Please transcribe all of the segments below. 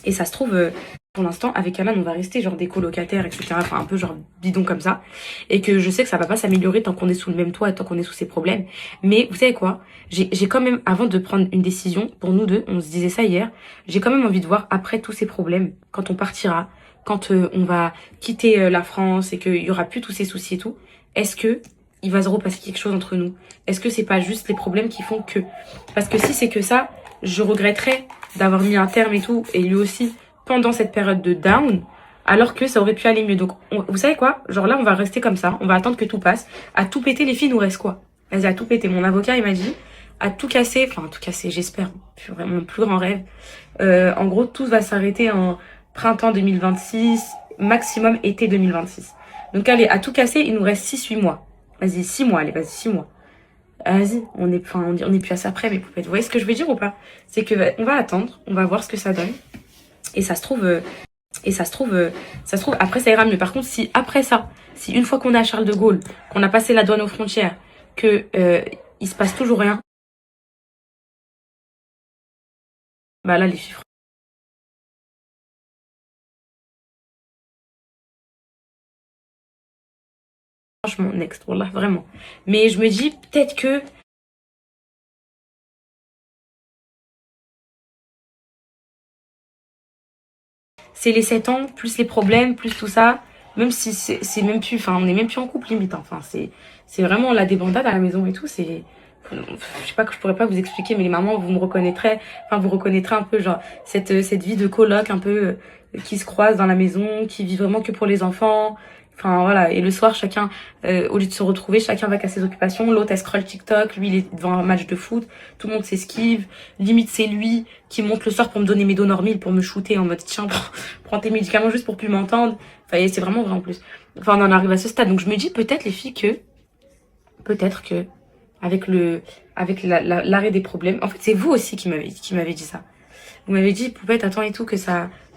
Et ça se trouve, pour l'instant, avec Alan, on va rester genre des colocataires, etc. Enfin, un peu genre bidon comme ça. Et que je sais que ça va pas s'améliorer tant qu'on est sous le même toit et tant qu'on est sous ces problèmes. Mais vous savez quoi? J'ai quand même, avant de prendre une décision, pour nous deux, on se disait ça hier, j'ai quand même envie de voir après tous ces problèmes, quand on partira, quand on va quitter la France et qu'il y aura plus tous ces soucis et tout, est-ce que il va se repasser quelque chose entre nous? Est-ce que c'est pas juste les problèmes qui font que? Parce que si c'est que ça, je regretterais d'avoir mis un terme et tout, et lui aussi, pendant cette période de down, alors que ça aurait pu aller mieux. Donc, vous savez quoi? Genre là, on va rester comme ça, on va attendre que tout passe. À tout péter, les filles, il nous reste quoi? Vas-y, à tout péter. Mon avocat, il m'a dit, à tout casser, enfin, à tout casser, j'espère, vraiment mon plus grand rêve. En gros, tout va s'arrêter en printemps 2026, maximum été 2026. Donc, allez, à tout casser, il nous reste 6-8 mois. Vas-y, 6 mois, allez, vas-y, 6 mois. Vas-y, on est plus à ça près, mes poupettes. Vous voyez ce que je veux dire ou pas? C'est que on va attendre, on va voir ce que ça donne. Et ça se trouve, après ça ira mieux. Par contre, si après ça, si une fois qu'on est à Charles de Gaulle, qu'on a passé la douane aux frontières, que il se passe toujours rien, bah là les chiffres. Franchement, next, wallah, vraiment. Mais je me dis peut-être que c'est les 7 ans, plus les problèmes, plus tout ça. Même si c'est même plus, enfin, on est même plus en couple limite. Enfin, c'est vraiment la débandade à la maison et tout. Je sais pas que je pourrais pas vous expliquer, mais les mamans, vous me reconnaîtrez, enfin, vous reconnaîtrez un peu, genre, cette vie de coloc un peu, qui se croise dans la maison, qui vit vraiment que pour les enfants. Enfin, voilà. Et le soir, chacun, au lieu de se retrouver, chacun va qu'à ses occupations. L'autre, elle scrolle TikTok. Lui, il est devant un match de foot. Tout le monde s'esquive. Limite, c'est lui qui monte le soir pour me donner mes Donormil, pour me shooter en mode, tiens, prends tes médicaments juste pour plus m'entendre. Enfin, c'est vraiment vrai en plus. Enfin, on en arrive à ce stade. Donc, je me dis peut-être, les filles, peut-être que, avec l'arrêt des problèmes, en fait, c'est vous aussi qui m'avez dit ça. Vous m'avez dit, Poupette, attends et tout, que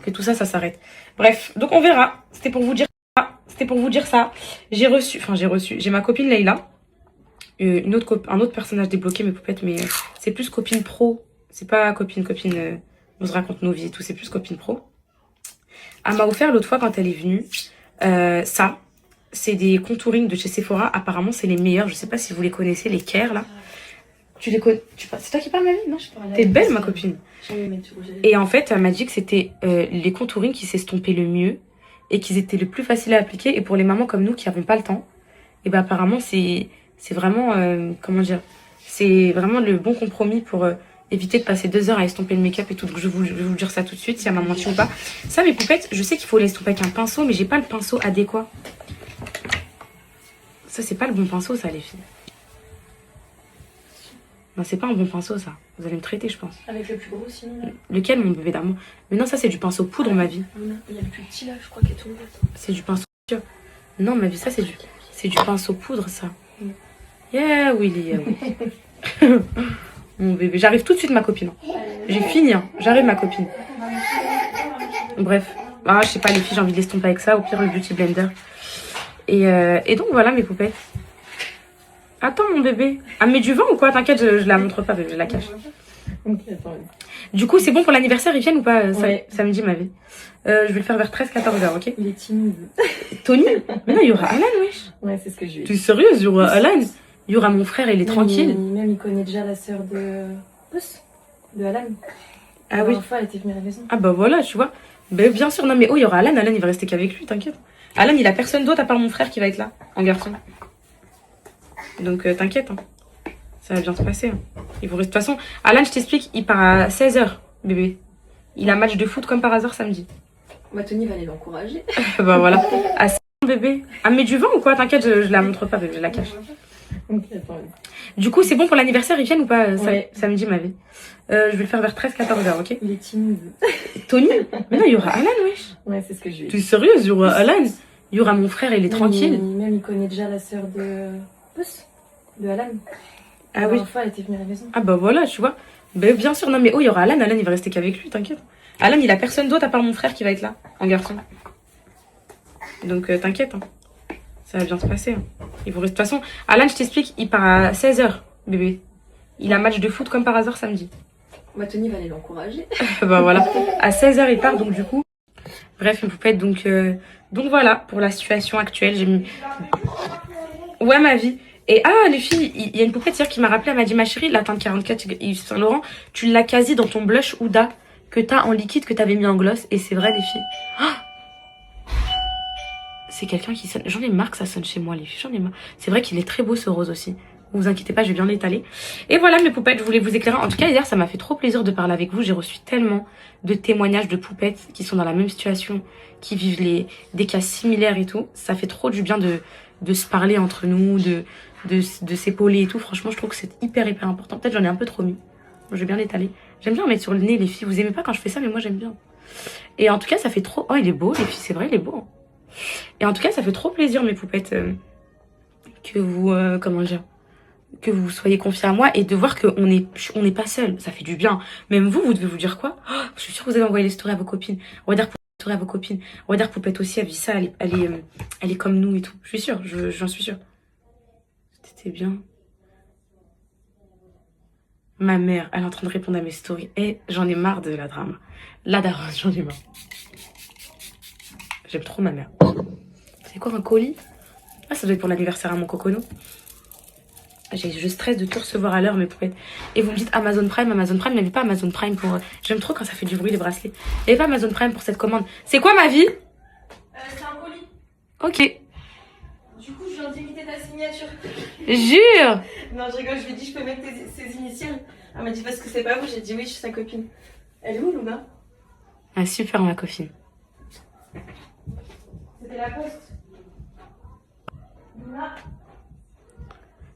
tout ça, ça s'arrête. Bref, donc on verra. C'était pour vous dire ça. J'ai ma copine Leïla, un autre personnage débloqué, mes poupettes, mais c'est plus copine pro. C'est pas copine, on se raconte nos vies et tout, c'est plus copine pro. Elle m'a offert l'autre fois quand elle est venue, ça. C'est des contouring de chez Sephora. Apparemment, c'est les meilleurs. Je sais pas si vous les connaissez, les Care, là. Tu les connais? C'est toi qui parles, ma vie? Non, t'es belle, ma copine. Et en fait, elle m'a dit que c'était les contouring qui s'estompaient le mieux et qu'ils étaient le plus faciles à appliquer. Et pour les mamans comme nous qui n'avons pas le temps, et ben apparemment, c'est vraiment, comment dire, c'est vraiment le bon compromis pour éviter de passer 2 heures à estomper le make-up et tout. Donc je vais vous dire ça tout de suite, si elle m'a menti ou pas. Ça, mes poupettes, je sais qu'il faut l'estomper avec un pinceau, mais j'ai pas le pinceau adéquat. Ça, c'est pas le bon pinceau, ça, les filles. Non, c'est pas un bon pinceau, ça. Vous allez me traiter, je pense. Avec le plus gros, sinon. Là. Lequel, mon bébé d'amour? Mais non, ça, c'est du pinceau poudre, ma vie. Il y a le plus petit, là, je crois, qui est tombé. C'est du pinceau... Non, ma vie, ça, c'est du pinceau poudre, ça. Yeah, Willy, yeah, oui. Mon bébé. J'arrive tout de suite, ma copine. J'ai fini, hein. J'arrive, ma copine. Bref. Ah, je sais pas, les filles, j'ai envie de l'estomper avec ça. Au pire, le Beauty Blender. Et donc, voilà, mes poupées. Attends, mon bébé. Ah, mais du vin ou quoi? T'inquiète, je la montre pas, bébé, je la cache. Ok, attends. Du coup, c'est bon pour l'anniversaire, ils viennent ou pas Ouais. samedi, ma vie? Je vais le faire vers 13-14h, ok? Il est timide. Tony? Mais non, il y aura Alan, wesh. Ouais, c'est ce que je lui ai Tu dit. es sérieuse? Il y aura Alan? Il y aura mon frère, il est tranquille. Même, il connaît déjà la sœur de Pousse, de Alan. Ah oui. La fois, elle était venue à la maison. Ah bah voilà, tu vois. Ben, bien sûr, non mais oh, il y aura Alan. Alan, il va rester qu'avec lui, t'inquiète. Alan, il a personne d'autre à part mon frère qui va être là, en garçon. Donc t'inquiète, hein. Ça va bien se passer. Hein. Il vous reste... De toute façon, Alan, je t'explique, il part à 16h, bébé. Il a match de foot comme par hasard samedi. Bah, Tony va aller l'encourager. Bah voilà. À 16h, bébé. Ah, mais du vin ou quoi? T'inquiète, je la montre pas, bébé, je la cache. Ok, attends. Du coup, c'est bon pour l'anniversaire, ils viennent ou pas Ouais. samedi, ma vie? Je vais le faire vers 13-14h, ok? Il est timide. Tony? Mais non, il y aura Alan, wesh. Ouais, c'est ce que je lui ai Tu dit. es sérieuse? Il y aura Alan. Il y aura mon frère, il est tranquille. Même, il connaît déjà la sœur de Pousse, de Alan. Ah oui. La fois, elle était venue à la maison. Ah bah voilà, tu vois. Ben, bien sûr, non mais oh, il y aura Alan. Alan, il va rester qu'avec lui, t'inquiète. Alan, il a personne d'autre à part mon frère qui va être là, en garçon. Donc t'inquiète, hein. Ça va bien se passer. Hein. Il vous reste... De toute façon, Alan, je t'explique, il part à 16h, bébé. Il a match de foot comme par hasard samedi. Ma Tony va aller l'encourager. Bah voilà, à 16h il part, donc du coup... Bref, mes poupettes, donc voilà, pour la situation actuelle, j'ai mis... Ouais, ma vie. Et ah, les filles, il y a une poupette hier qui m'a rappelé, elle m'a dit, ma chérie, la teinte 44 Yves Saint Laurent, tu l'as quasi dans ton blush Huda, que t'as en liquide, que t'avais mis en gloss, et c'est vrai, les filles. Ah, c'est quelqu'un qui sonne. J'en ai marre que ça sonne chez moi, les filles, j'en ai marre. C'est vrai qu'il est très beau, ce rose aussi. Vous inquiétez pas, je vais bien l'étaler. Et voilà mes poupettes, je voulais vous éclairer. En tout cas, hier, ça m'a fait trop plaisir de parler avec vous. J'ai reçu tellement de témoignages de poupettes qui sont dans la même situation, qui vivent des cas similaires et tout. Ça fait trop du bien de se parler entre nous, de s'épauler et tout. Franchement, je trouve que c'est hyper important. Peut-être j'en ai un peu trop mis. Je vais bien l'étaler. J'aime bien mettre sur le nez, les filles. Vous aimez pas quand je fais ça, mais moi, j'aime bien. Et en tout cas, ça fait trop... Oh, il est beau, les filles, c'est vrai, il est beau. Hein. Et en tout cas, ça fait trop plaisir, mes poupettes, que vous... comment dire, que vous soyez confiés à moi et de voir qu'on n'est pas seul. Ça fait du bien. Même vous devez vous dire quoi? Oh, je suis sûre que vous allez envoyer les stories à vos copines. On va dire stories à vos copines. On va dire Poupette aussi, elle vit ça, elle est comme nous et tout. Je suis sûre, j'en suis sûre. C'était bien. Ma mère, elle est en train de répondre à mes stories. Et j'en ai marre de la drame. La daronne, j'en ai marre. J'aime trop ma mère. C'est quoi un colis? Ah, ça doit être pour l'anniversaire à mon cocono. Je stresse de tout recevoir à l'heure, mes poupettes. Et vous me dites Amazon Prime, il n'y avait pas Amazon Prime pour... J'aime trop quand ça fait du bruit, les bracelets. Il n'y avait pas Amazon Prime pour cette commande. C'est quoi, ma vie? C'est un colis. Ok. Du coup, je viens d'imiter ta signature. Jure. Non, je rigole, je lui ai dit, je peux mettre ses initiales. Elle m'a dit, parce que c'est pas vous. J'ai dit, oui, je suis sa copine. Elle est où, Luna? Ah, super, ma copine. C'était la poste. Luna.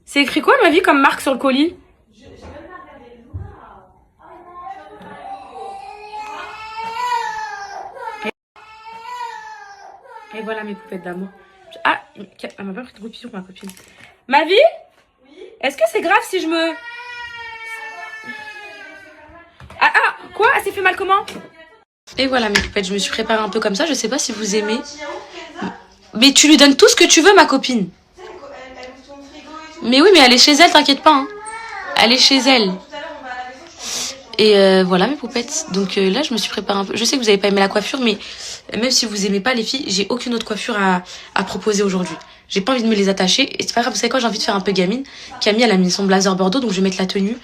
C'est écrit quoi, ma vie, comme marque sur le colis? J'ai même pas regardé. Luna. Et voilà mes poupettes d'amour. Ah, elle m'a pas pris de gros bisous pour ma copine. Ma vie? Oui. Est-ce que c'est grave si je me... Ah, quoi? Elle s'est fait mal comment? Et voilà mes poupettes, je me suis préparée un peu comme ça. Je sais pas si vous aimez. Mais tu lui donnes tout ce que tu veux, ma copine. Mais oui, mais elle est chez elle, t'inquiète pas. Hein. Elle est chez elle. Et voilà mes poupettes. Donc là, je me suis préparée un peu. Je sais que vous avez pas aimé la coiffure, mais même si vous aimez pas les filles, j'ai aucune autre coiffure à proposer aujourd'hui. J'ai pas envie de me les attacher. Et c'est pas grave, vous savez quoi, j'ai envie de faire un peu gamine. Camille, elle a mis son blazer bordeaux, donc je vais mettre la tenue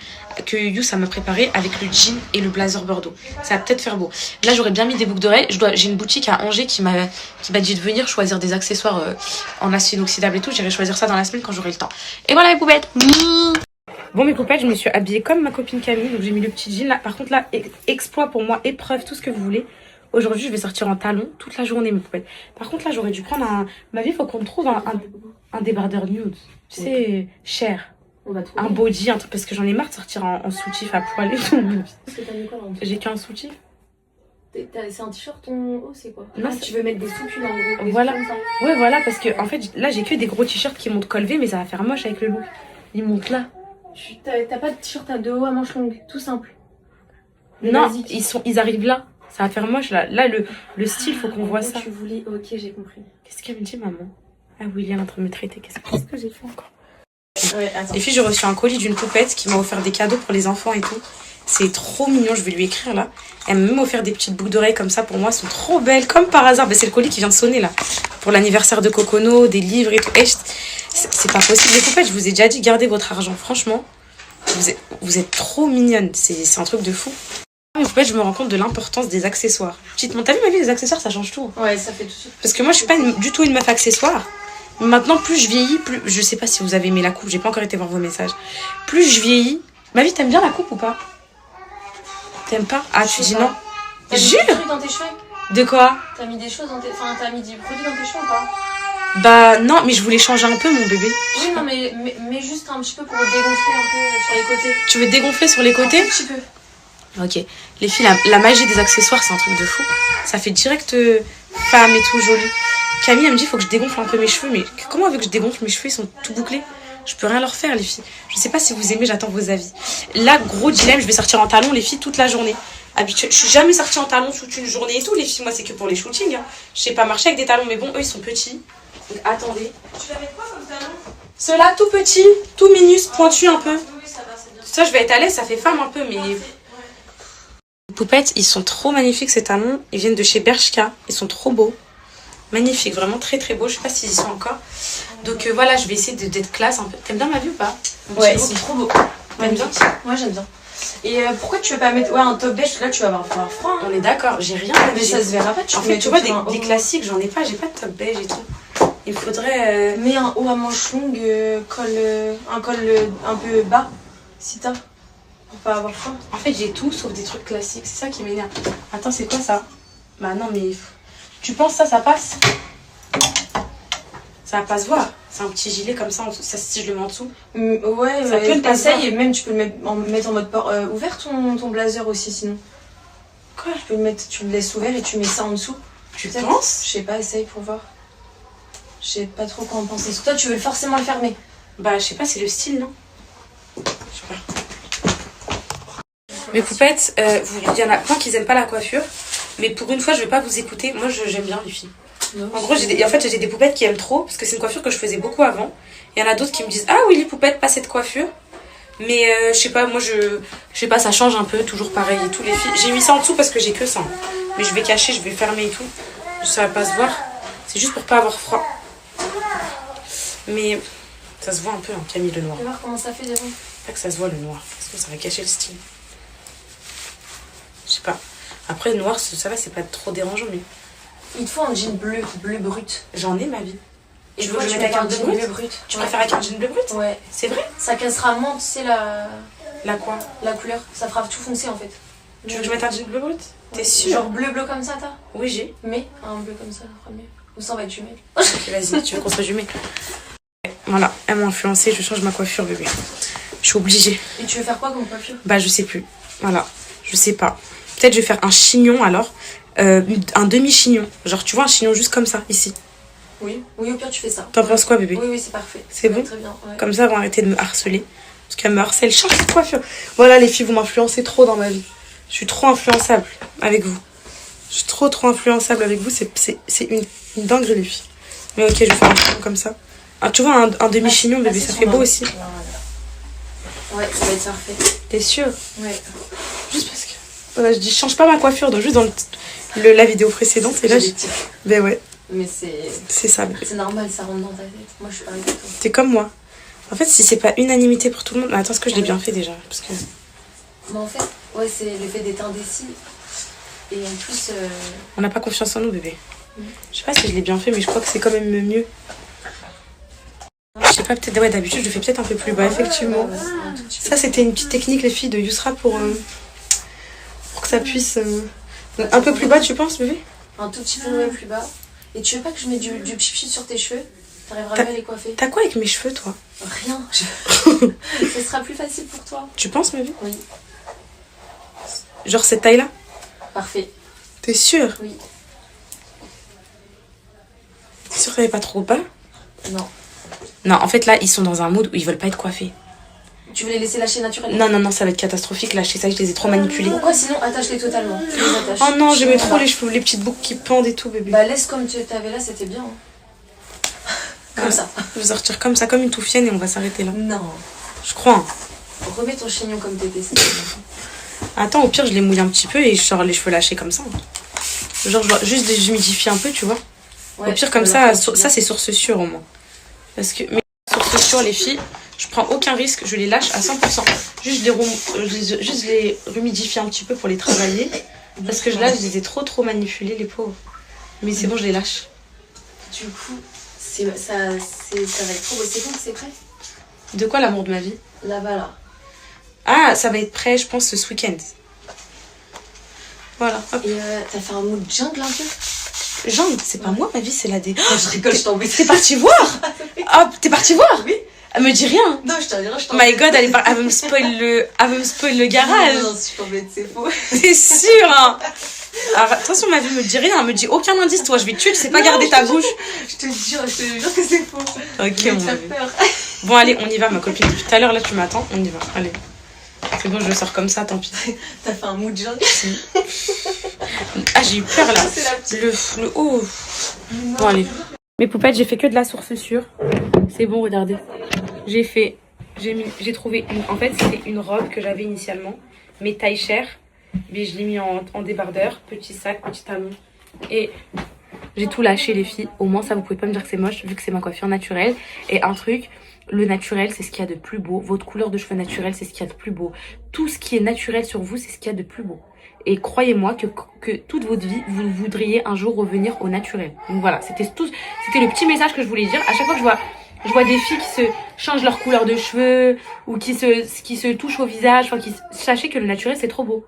que Youss m'a préparée avec le jean et le blazer bordeaux. Ça va peut-être faire beau. Là, j'aurais bien mis des boucles d'oreilles. J'ai une boutique à Angers qui m'a dit de venir choisir des accessoires en acier inoxydable et tout. J'irai choisir ça dans la semaine quand j'aurai le temps. Et voilà mes poupettes. Bon mes poupettes, je me suis habillée comme ma copine Camille, donc j'ai mis le petit jean là. Par contre là, exploit pour moi, épreuve, tout ce que vous voulez. Aujourd'hui, je vais sortir en talons toute la journée mes poupettes. Par contre là, j'aurais dû prendre ma vie, il faut qu'on me trouve un débardeur nude. Tu sais, cher. Un body, un truc, parce que j'en ai marre de sortir en soutif à poil et tout. Parce que t'as mis quoi dans le... J'ai qu'un soutif. C'est un t-shirt ton haut, c'est quoi? Non, tu veux mettre des soupules en gros. Voilà. Ouais, voilà, parce que en fait, là, j'ai que des gros t-shirts qui montent colvé, mais ça va faire moche avec le look. Ils montent là. T'as pas de t-shirt à deux hauts à manches longues, tout simple. Non, ils arrivent là. Ça va faire moche là. Là, le style, faut qu'on voit ça. Tu voulais... Ok, j'ai compris. Qu'est-ce qu'elle me dit, maman? Ah, William est en train de me traiter. Qu'est-ce que j'ai fait encore? Ouais, les filles, j'ai reçu un colis d'une poupette qui m'a offert des cadeaux pour les enfants et tout. C'est trop mignon, je vais lui écrire là. Elle m'a même offert des petites boucles d'oreilles comme ça pour moi, elles sont trop belles, comme par hasard. Ben, c'est le colis qui vient de sonner là. Pour l'anniversaire de Cocono, des livres et tout. Et c'est pas possible, les poupettes, je vous ai déjà dit, gardez votre argent. Franchement, vous êtes trop mignonnes, c'est un truc de fou. Les poupettes, je me rends compte de l'importance des accessoires. Petite, t'as vu ma vie, les accessoires, ça change tout. Ouais, ça fait tout de suite. Parce que moi, je suis pas du tout une meuf accessoire. Maintenant, plus je vieillis, plus... Je sais pas si vous avez aimé la coupe, j'ai pas encore été voir vos messages. Plus je vieillis... Ma vie, t'aimes bien la coupe ou pas? T'aimes pas? Ah, tu dis non. Jure! T'as mis des trucs dans tes cheveux? De quoi? T'as mis des choses dans tes... Enfin, t'as mis du produit dans tes cheveux ou pas? Bah non, mais je voulais changer un peu mon bébé. Oui, non, mais juste un petit peu pour dégonfler un peu sur les côtés. Tu veux dégonfler sur les côtés? Un petit peu. Ok. Les filles, la magie des accessoires, c'est un truc de fou. Ça fait direct femme et tout, jolie. Camille, elle me dit, faut que je dégonfle un peu mes cheveux. Mais comment elle veut que je dégonfle mes cheveux? Ils sont tout bouclés. Je peux rien leur faire, les filles. Je sais pas si vous aimez, j'attends vos avis. Là, gros dilemme, je vais sortir en talons, les filles, toute la journée. Je suis jamais sortie en talons toute une journée et tout, les filles. Moi, c'est que pour les shootings. Hein. Je sais pas marcher avec des talons, mais bon, eux, ils sont petits. Donc, attendez. Tu vas mettre quoi comme talons? Ceux-là, tout petits, tout minus, pointus un peu. Oui, ça va, c'est bien. Ça, je vais être à l'aise, ça fait femme un peu, mais... Les poupettes, ils sont trop magnifiques ces talons. Ils viennent de chez Bershka. Ils sont trop beaux. Magnifiques, vraiment très très beaux. Je sais pas s'ils y sont encore. Donc voilà, je vais essayer d'être classe un peu. T'aimes bien ma vue ou pas? Ouais, c'est trop beau. T'aimes bien? Moi j'aime bien. Et pourquoi tu veux pas mettre un top beige? Là tu vas avoir froid. Hein. On est d'accord, j'ai rien. Mais ça se verra pas. En fait, tu vois, des classiques, j'en ai pas. J'ai pas de top beige et tout. Il faudrait. Mets un haut à manches longues, un col un peu bas, si t'as. Pour pas avoir froid. En fait, j'ai tout sauf des trucs classiques. C'est ça qui m'énerve. Attends, c'est quoi ça? Bah non, mais. Tu penses ça passe? Ça va pas se voir. C'est un petit gilet comme ça, si je le mets en dessous. Ouais, ça peut le passer. Et même tu peux le mettre en mode port ouvert ton blazer aussi sinon. Quoi? Tu le laisses ouvert et tu mets ça en dessous. Tu penses? Je sais pas, essaye pour voir. Je sais pas trop quoi en penser. Toi, tu veux forcément le fermer. Bah, je sais pas, c'est le style, non? Je sais pas. Mes poupettes, il y en a plein qui aiment pas la coiffure. Mais pour une fois, je vais pas vous écouter. Moi, j'aime bien les filles. Non, en gros, j'ai des poupettes qui aiment trop. Parce que c'est une coiffure que je faisais beaucoup avant. Il y en a d'autres qui me disent: ah oui, les poupettes, pas cette coiffure. Mais je sais pas, moi, je sais pas, ça change un peu. Toujours pareil et tout, les filles. J'ai mis ça en dessous parce que j'ai que ça. Mais je vais cacher, je vais fermer et tout. Ça va pas se voir. C'est juste pour pas avoir froid. Mais ça se voit un peu, hein, Camille, le noir. Tu vas voir comment ça fait, déjà. Pas que ça se voit le noir, parce que ça va cacher le style. Je sais pas. Après, le noir, ça va, c'est pas trop dérangeant, mais. Il te faut un jean bleu brut. J'en ai, ma vie. Et tu veux que je mette avec un jean bleu brut? Tu préfères avec un jean bleu brut? Ouais. C'est vrai? Ça cassera moins, tu sais, La quoi? La couleur. Ça fera tout foncé, en fait. Tu veux que je mette un jean bleu brut? T'es sûre? Genre bleu comme ça, t'as? Oui, j'ai. Mais un bleu comme ça, ça fera mieux. Ou ça, on va être jumelles. Ok, vas-y, tu veux qu'on soit jumelles? Voilà, elle m'a influencée, je change ma coiffure, bébé. Je suis obligée. Et tu veux faire quoi comme coiffure? Bah, je sais plus. Voilà, je sais pas. Peut-être je vais faire un chignon alors. Un demi-chignon. Genre, tu vois, un chignon juste comme ça, ici. Oui, au pire, tu fais ça. T'en penses quoi, bébé? Oui, c'est parfait. C'est bon? Très bien. Ouais. Comme ça, elles vont arrêter de me harceler. Parce qu'elles me harcèlent. Change de coiffure. Voilà, les filles, vous m'influencez trop dans ma vie. Je suis trop influençable avec vous. Je suis trop influençable avec vous. C'est une dinguerie, les filles. Mais ok, je vais faire un chignon comme ça. Ah, tu vois, un demi-chignon, bébé, ça fait beau aussi. Ouais, ça va être parfait. T'es sûre? Ouais. Juste parce que... Voilà, je dis, change pas ma coiffure. Donc juste dans la vidéo précédente. Et là, ben ouais. Mais c'est ça. C'est normal, ça rentre dans ta tête. Moi, je suis pareil que toi. T'es comme moi. En fait, si c'est pas unanimité pour tout le monde... Attends, est-ce que je l'ai bien fait déjà? Parce que... Mais en fait, ouais, c'est le fait d'être indécis. Et en plus... On n'a pas confiance en nous, bébé. Je sais pas si je l'ai bien fait, mais je crois que c'est quand même mieux. Je sais pas, peut-être... Ouais, d'habitude, je le fais peut-être un peu plus bas, effectivement. Ça, c'était une petite technique, les filles, de Yousra pour que ça puisse... Un peu plus bas, tu penses, bébé? Un tout petit peu plus bas. Et tu veux pas que je mette du pchit sur tes cheveux? T'arriveras mieux à les coiffer. T'as quoi avec mes cheveux, toi? Rien. Ce sera plus facile pour toi. Tu penses, bébé? Oui. Genre cette taille-là? Parfait. T'es sûre? Oui. T'es sûre que ça n'est pas trop bas? Non. Non, en fait, là, ils sont dans un mood où ils veulent pas être coiffés. Tu veux les laisser lâcher naturellement? Non, ça va être catastrophique. Lâcher ça, je les ai trop manipulés. Pourquoi sinon attache-les totalement? Tu les attaches. Oh non, j'aimais trop les cheveux, les petites boucles qui pendent et tout, bébé. Bah laisse comme tu avais là, c'était bien. Hein. Comme ça. Je vais sortir comme ça, comme une touffienne et on va s'arrêter là. Non. Je crois. Hein. Remets ton chignon comme t'étais. Attends, au pire, je les mouille un petit peu et je sors les cheveux lâchés comme ça. Genre, je dois juste les humidifier un peu, tu vois. Ouais, au pire, comme ça, ça c'est source sûre au moins. Parce que mes sources sûres, les filles, je prends aucun risque, je les lâche à 100%. Juste les humidifie un petit peu pour les travailler. Parce que là, je les ai trop manipulés, les pauvres. Mais c'est bon, je les lâche. Du coup, ça va être trop beau. C'est bon, c'est prêt? De quoi l'amour de ma vie? Là-bas, là. Ah, ça va être prêt, je pense, ce week-end. Voilà. Hop. Et t'as fait un mood jungle un peu? Jungle, c'est pas moi, ma vie, c'est la dé... Oh, je rigole, je t'embête. T'es partie voir? Ah, t'es partie voir? Oui. Elle me dit rien. Non, je t'embête. My God, elle veut me spoil le garage. Non, si je t'embête, c'est faux. T'es sûre, hein? Alors, attention, ma vie me dit rien, elle me dit aucun indice, toi, je vais te tuer, tu sais pas garder ta bouche. Je te jure que c'est faux. Ok, mon bébé. Bon, allez, on y va, ma copine. Depuis tout à l'heure, là, tu m'attends, on y va. Allez. C'est bon, je sors comme ça, tant pis. T'as fait un mood jungle? Ah, j'ai eu peur, là. C'est la petite. Le haut. Bon, allez. Mes poupettes, j'ai fait que de la source sûre. C'est bon, regardez. J'ai trouvé, en fait, c'était une robe que j'avais initialement, mais taille chère. Mais je l'ai mis en débardeur, petit sac, petit talon. Et j'ai tout lâché les filles. Au moins ça vous pouvez pas me dire que c'est moche vu que c'est ma coiffure naturelle. Et un truc, le naturel c'est ce qu'il y a de plus beau. Votre couleur de cheveux naturelle c'est ce qu'il y a de plus beau. Tout ce qui est naturel sur vous c'est ce qu'il y a de plus beau. Et croyez-moi que toute votre vie vous voudriez un jour revenir au naturel. Donc voilà, c'était le petit message que je voulais dire. À chaque fois que je vois des filles qui se changent leur couleur de cheveux ou qui se touchent au visage, enfin sachez que le naturel c'est trop beau.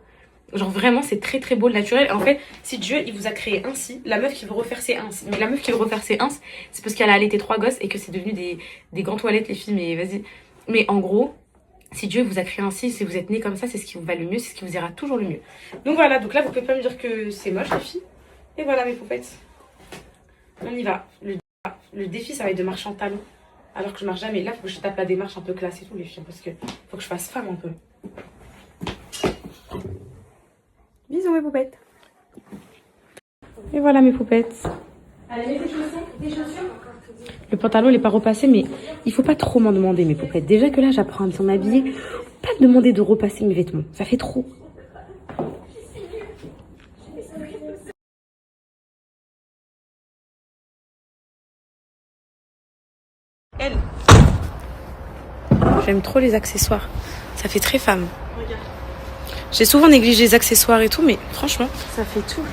Genre vraiment c'est très très beau le naturel. En fait si Dieu il vous a créé ainsi, la meuf qui veut refaire ses ins, mais la meuf qui veut refaire ses ins c'est parce qu'elle a allaité 3 gosses et que c'est devenu des grands toilettes les filles. Mais vas-y, mais en gros si Dieu vous a créé ainsi, si vous êtes nés comme ça, c'est ce qui vous va le mieux, c'est ce qui vous ira toujours le mieux. Donc voilà, donc là vous pouvez pas me dire que c'est moche les filles. Et voilà mes poupettes, on y va. Le défi ça va être de marcher en talons alors que je marche jamais. Là faut que je tape la démarche un peu classe et tout les filles parce que faut que je fasse femme un peu. Bisous mes poupettes. Et voilà mes poupettes. Allez, mettez tes chaussures. Le pantalon il est pas repassé mais il faut pas trop m'en demander mes poupettes. Déjà que là j'apprends à me m'habiller. Pas me demander de repasser mes vêtements. Ça fait trop. Elle. J'aime trop les accessoires. Ça fait très femme. Regarde. J'ai souvent négligé les accessoires et tout mais franchement Ça fait tout.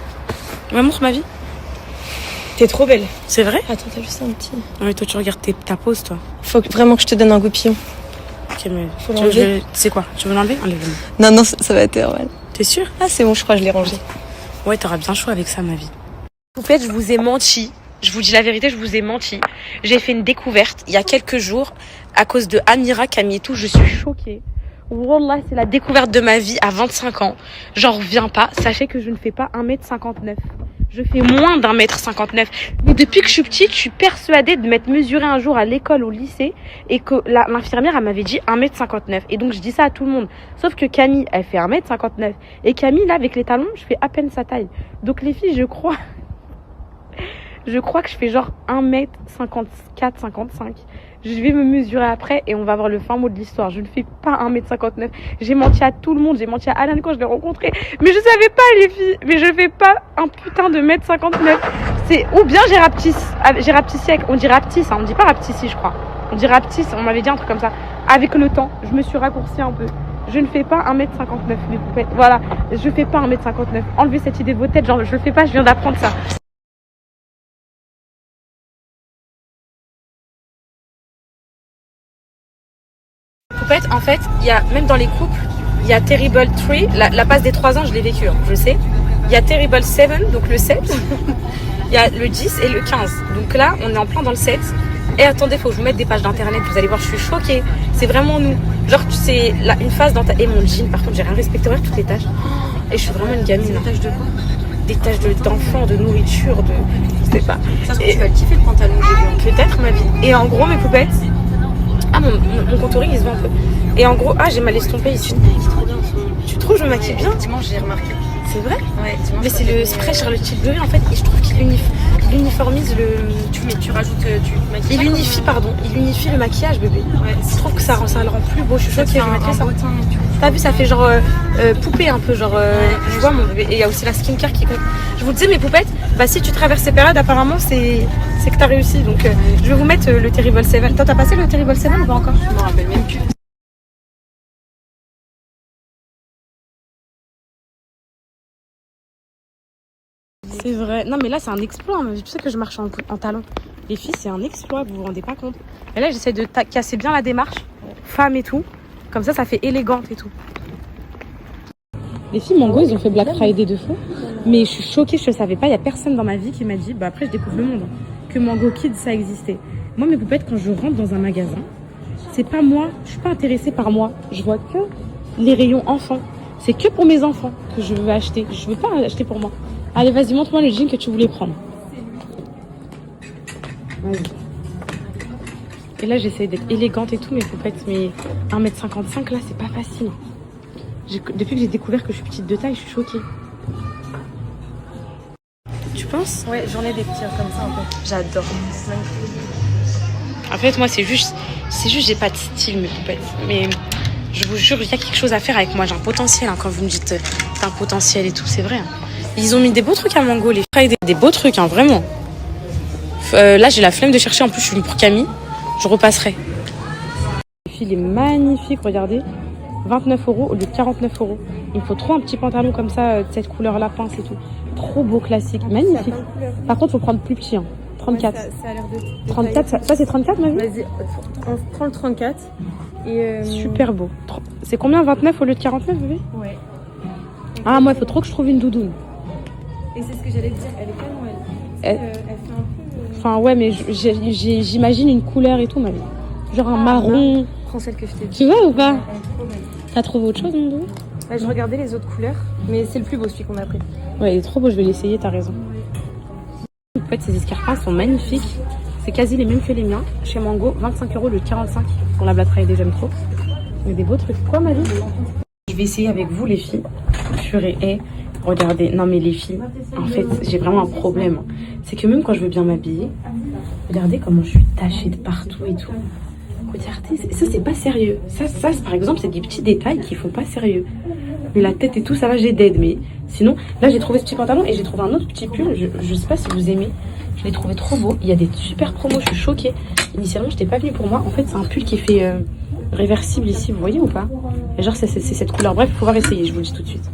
M'amour ma vie. T'es trop belle. C'est vrai? Attends, t'as juste un petit... Ouais, toi tu regardes ta pose toi. Faut vraiment que je te donne un goupillon. Ok mais... Faut l'enlever. C'est quoi? Tu veux l'enlever? Enlève-le. Non, ça va être normal. T'es sûre? Ah c'est bon, je crois que je l'ai rangé. Ouais, t'auras bien chaud avec ça ma vie. En fait, je vous ai menti. Je vous dis la vérité, je vous ai menti. J'ai fait une découverte il y a quelques jours à cause de Amira, Camille et tout. Je suis choquée. Wallah, c'est la découverte de ma vie à 25 ans. J'en reviens pas. Sachez que je ne fais pas 1m59. Je fais moins d'1m59. Mais depuis que je suis petite, je suis persuadée de m'être mesurée un jour à l'école, au lycée, et que l'infirmière, elle m'avait dit 1m59. Et donc, je dis ça à tout le monde. Sauf que Camille, elle fait 1m59. Et Camille, là, avec les talons, je fais à peine sa taille. Donc, les filles, je crois que je fais genre 1m54, 55. Je vais me mesurer après et on va voir le fin mot de l'histoire. Je ne fais pas 1m59. J'ai menti à tout le monde. J'ai menti à Alan quand je l'ai rencontré. Mais je savais pas les filles. Mais je fais pas un putain de 1m59. Ou bien j'ai rapetissé avec... On dit rapetisse, hein. On dit pas rapetissi je crois. On dit rapetisse, on m'avait dit un truc comme ça. Avec le temps, je me suis raccourcie un peu. Je ne fais pas 1m59 mes poupettes. Voilà, je fais pas 1m59. Enlevez cette idée de vos têtes, genre je le fais pas, je viens d'apprendre ça. En fait, il y a même dans les couples, il y a Terrible 3, la passe des 3 ans, je l'ai vécu, hein, je sais. Il y a Terrible 7, donc le 7. Il y a le 10 et le 15. Donc là, on est en plein dans le 7. Et attendez, faut que je vous mette des pages d'internet, vous allez voir, je suis choquée. C'est vraiment nous. Genre, c'est une phase dans et mon jean, par contre, j'ai rien respecté, regarde toutes les tâches. Et je suis vraiment une gamine. Des tâches de quoi? Des tâches d'enfant, de nourriture, de... Je sais pas. Ça se trouve, tu vas kiffer le pantalon. Peut-être ma vie. Et en gros, mes poupettes... Ah, mon contouring il se voit un peu. Et en gros, j'ai mal estompé ici. Tu trouves je me maquille bien? Dimanche, j'ai remarqué. C'est vrai? Ouais, dimanche. Mais c'est le spray Charlotte Tilbury en fait, et je trouve qu'il uniformise le. Tu rajoutes. Il unifie, pardon. Il unifie le maquillage, bébé. Ouais. Je trouve que ça le rend plus beau. Je suis choquée, je mettrai ça. T'as vu, ça fait genre poupée un peu, genre. Je vois mon bébé. Et il y a aussi la skincare qui compte. Je vous disais, mes poupettes, si tu traverses ces périodes, apparemment, c'est que t'as réussi. Donc, je vais vous mettre le Terrible 7. Toi, t'as passé le Terrible 7 ou pas encore? Je me rappelle même plus. C'est vrai. Non, mais là, c'est un exploit. Tu sais que je marche en talons. Les filles, c'est un exploit, vous vous rendez pas compte. Et là, j'essaie de casser bien la démarche. Femme et tout. Comme ça fait élégante et tout. Les filles Mango, ils ont fait Black Friday de fou. Mais je suis choquée, je ne savais pas. Il n'y a personne dans ma vie qui m'a dit, après, je découvre le monde, que Mango Kids, ça existait. Moi, mes poupettes, quand je rentre dans un magasin, c'est pas moi. Je suis pas intéressée par moi. Je vois que les rayons enfants. C'est que pour mes enfants que je veux acheter. Je veux pas acheter pour moi. Allez, vas-y, montre-moi le jean que tu voulais prendre. Vas-y. Et là, j'essaie d'être élégante et tout, mes poupettes. Mais 1m55, là, c'est pas facile. Depuis que j'ai découvert que je suis petite de taille, je suis choquée. Tu penses? Ouais, j'en ai des petits comme ça un peu. J'adore. En fait, moi, c'est juste j'ai pas de style, mes poupettes. Mais Je vous jure, il y a quelque chose à faire avec moi. J'ai un potentiel, hein, quand vous me dites t'as un potentiel et tout, c'est vrai. Hein. Ils ont mis des beaux trucs à Mango, les frères, des beaux trucs, hein, vraiment. Là, j'ai la flemme de chercher. En plus, je suis une pour Camille. Je repasserai. Le fil est magnifique, regardez. 29 € au lieu de 49 €. Il me faut trop un petit pantalon comme ça, de cette couleur-là, pince et tout. Trop beau, classique, magnifique. Par contre, il faut prendre plus petit. Hein. 34. Ouais, ça a l'air de... 34, ça c'est 34, ma vie? Vas-y, on prend le 34. Et Super beau. C'est combien, 29 au lieu de 49, bébé? Ouais. Ah, moi, il faut trop que je trouve une doudoune. Et c'est ce que j'allais te dire, elle est canon, elle fait un peu... Enfin, ouais, mais j'imagine une couleur et tout, ma vie. Genre un marron. Prends celle que je t'ai dit. Tu vois ou pas? Elle est trop belle. T'as trouvé autre chose, mon dos? Ouais, je regardais les autres couleurs, mais c'est le plus beau celui qu'on a pris. Ouais, il est trop beau, je vais l'essayer, t'as raison. En fait, ces escarpins sont magnifiques. C'est quasi les mêmes que les miens. Chez Mango, 25 € le 45 pour la Black Friday, j'aime trop. Mais des beaux trucs. Quoi, ma vie? Je vais essayer avec vous, les filles. Purée, regardez. Non, mais les filles, en fait, j'ai vraiment un problème. C'est que même quand je veux bien m'habiller, regardez comment je suis tachée de partout et tout. Regardez, ça, c'est pas sérieux. Ça, par exemple, c'est des petits détails qui font pas sérieux. Mais la tête et tout, ça va, j'ai d'aide. Mais sinon, là, j'ai trouvé ce petit pantalon et j'ai trouvé un autre petit pull. Je sais pas si vous aimez. Je l'ai trouvé trop beau. Il y a des super promos, je suis choquée. Initialement, j'étais pas venue pour moi. En fait, c'est un pull qui est fait réversible ici, vous voyez ou pas? Et genre, c'est cette couleur. Bref, faut pouvoir essayer, je vous le dis tout de suite.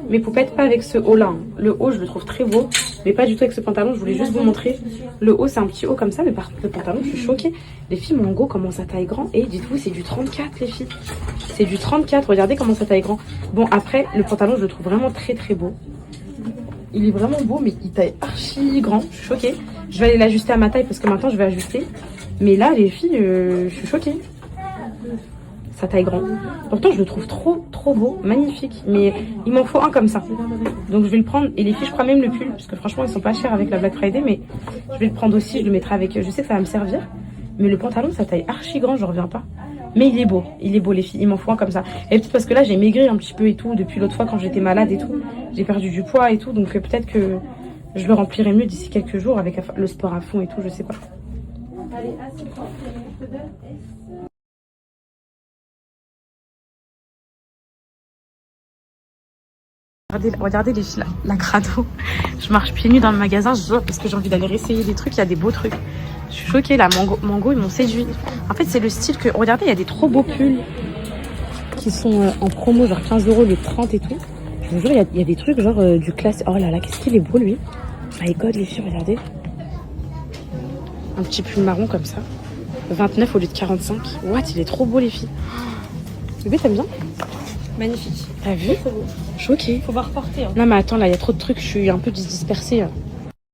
Mes poupettes, pas avec ce haut-là. Hein. Le haut, je le trouve très beau, mais pas du tout avec ce pantalon. Je voulais juste vous montrer. Le haut, c'est un petit haut comme ça, mais par contre, le pantalon, je suis choquée. Les filles, Mango commence à taille grand. Et dites-vous, c'est du 34, les filles. C'est du 34. Regardez comment ça taille grand. Bon, après, le pantalon, je le trouve vraiment très, très beau. Il est vraiment beau, mais il taille archi grand. Je suis choquée. Je vais aller l'ajuster à ma taille parce que maintenant, je vais ajuster. Mais là, les filles, je suis choquée. Ça taille grand. Pourtant, je le trouve trop, trop beau, magnifique. Mais il m'en faut un comme ça. Donc, je vais le prendre. Et les filles, je crois même le pull. Parce que franchement, ils sont pas chers avec la Black Friday. Mais je vais le prendre aussi. Je le mettrai avec... Je sais que ça va me servir. Mais le pantalon, ça taille archi grand. Je reviens pas. Mais il est beau. Il est beau, les filles. Il m'en faut un comme ça. Et peut-être parce que là, j'ai maigri un petit peu et tout. Depuis l'autre fois, quand j'étais malade et tout. J'ai perdu du poids et tout. Donc, peut-être que je le remplirai mieux d'ici quelques jours avec le sport à fond et tout. Je sais pas. Regardez les filles, la crado. Je marche pieds nus dans le magasin, je jure, parce que j'ai envie d'aller essayer des trucs. Il y a des beaux trucs. Je suis choquée, là, Mango, ils m'ont séduit. En fait, c'est le style que... Regardez, il y a des trop beaux pulls qui sont en promo, genre 15 € les 30 et tout. Je vous jure, il y a des trucs genre du classe. Oh là là, qu'est-ce qu'il est beau, lui. My God, les filles, regardez. Un petit pull marron comme ça. 29 au lieu de 45. What, il est trop beau, les filles. Bébé, t'aimes bien? Magnifique. T'as vu? Choquée. Faut pas reporter. Hein. Non mais attends, là il y a trop de trucs, je suis un peu dispersée.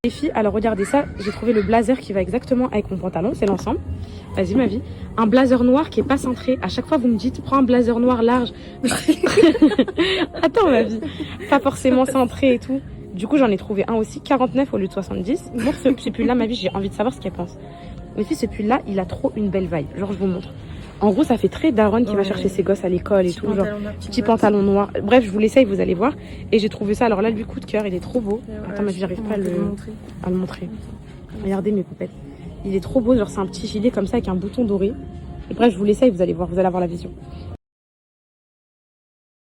Les filles, alors regardez ça, j'ai trouvé le blazer qui va exactement avec mon pantalon, c'est l'ensemble. Vas-y ma vie. Un blazer noir qui est pas cintré. À chaque fois vous me dites, prends un blazer noir large. Attends ma vie. Pas forcément cintré et tout. Du coup j'en ai trouvé un aussi, 49 au lieu de 70. Pour ce pull là, ma vie, j'ai envie de savoir ce qu'elle pense. Les filles, ce pull là, il a trop une belle vibe. Genre je vous montre. En gros, ça fait très daronne qui va chercher ses gosses à l'école et tout. Genre, petit pantalon noir. Bref, je vous l'essaye, vous allez voir. Et j'ai trouvé ça. Alors là, lui, coup de cœur, il est trop beau. Attends, mais j'arrive pas à le montrer. Regardez mes poupettes. Il est trop beau. Genre, c'est un petit gilet comme ça avec un bouton doré. Et bref, je vous l'essaye, vous allez voir. Vous allez avoir la vision.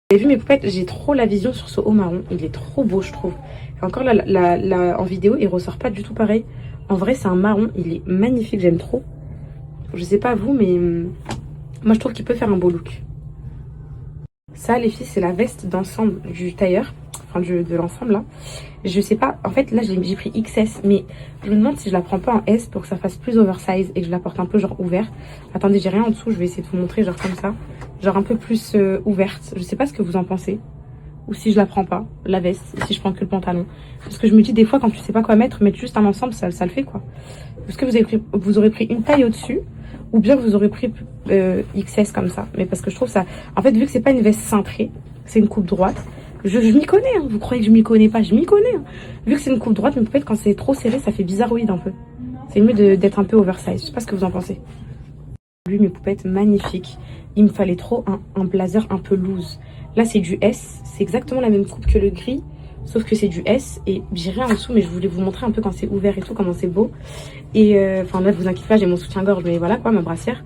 Vous avez vu mes poupettes? J'ai trop la vision sur ce haut marron. Il est trop beau, je trouve. Et encore là, en vidéo, il ressort pas du tout pareil. En vrai, c'est un marron. Il est magnifique. J'aime trop. Je sais pas vous, mais moi je trouve qu'il peut faire un beau look. Ça, les filles, c'est la veste d'ensemble du tailleur, enfin de l'ensemble là. Je sais pas, en fait là j'ai pris XS, mais je me demande si je la prends pas en S pour que ça fasse plus oversize et que je la porte un peu genre ouvert. Attendez, j'ai rien en dessous, je vais essayer de vous montrer genre comme ça, genre un peu plus ouverte. Je sais pas ce que vous en pensez. Ou si je la prends pas, la veste, si je prends que le pantalon. Parce que je me dis des fois quand tu sais pas quoi mettre juste un ensemble, ça le fait quoi. Est-ce que vous aurez pris une taille au-dessus? Ou bien vous aurez pris XS comme ça. Mais parce que je trouve ça... En fait, vu que c'est pas une veste cintrée, c'est une coupe droite. Je m'y connais, hein. Vous croyez que je m'y connais pas? Je m'y connais. Hein. Vu que c'est une coupe droite, mais peut-être quand c'est trop serré, ça fait bizarroïde un peu. C'est mieux d'être un peu oversize. Je sais pas ce que vous en pensez. Lui, mes poupettes, magnifiques. Il me fallait trop un blazer un peu loose. Là, c'est du S. C'est exactement la même coupe que le gris. Sauf que c'est du S et j'ai rien en dessous, mais je voulais vous montrer un peu quand c'est ouvert et tout, comment c'est beau. Et enfin là, vous inquiétez pas, j'ai mon soutien-gorge, mais voilà quoi, ma brassière.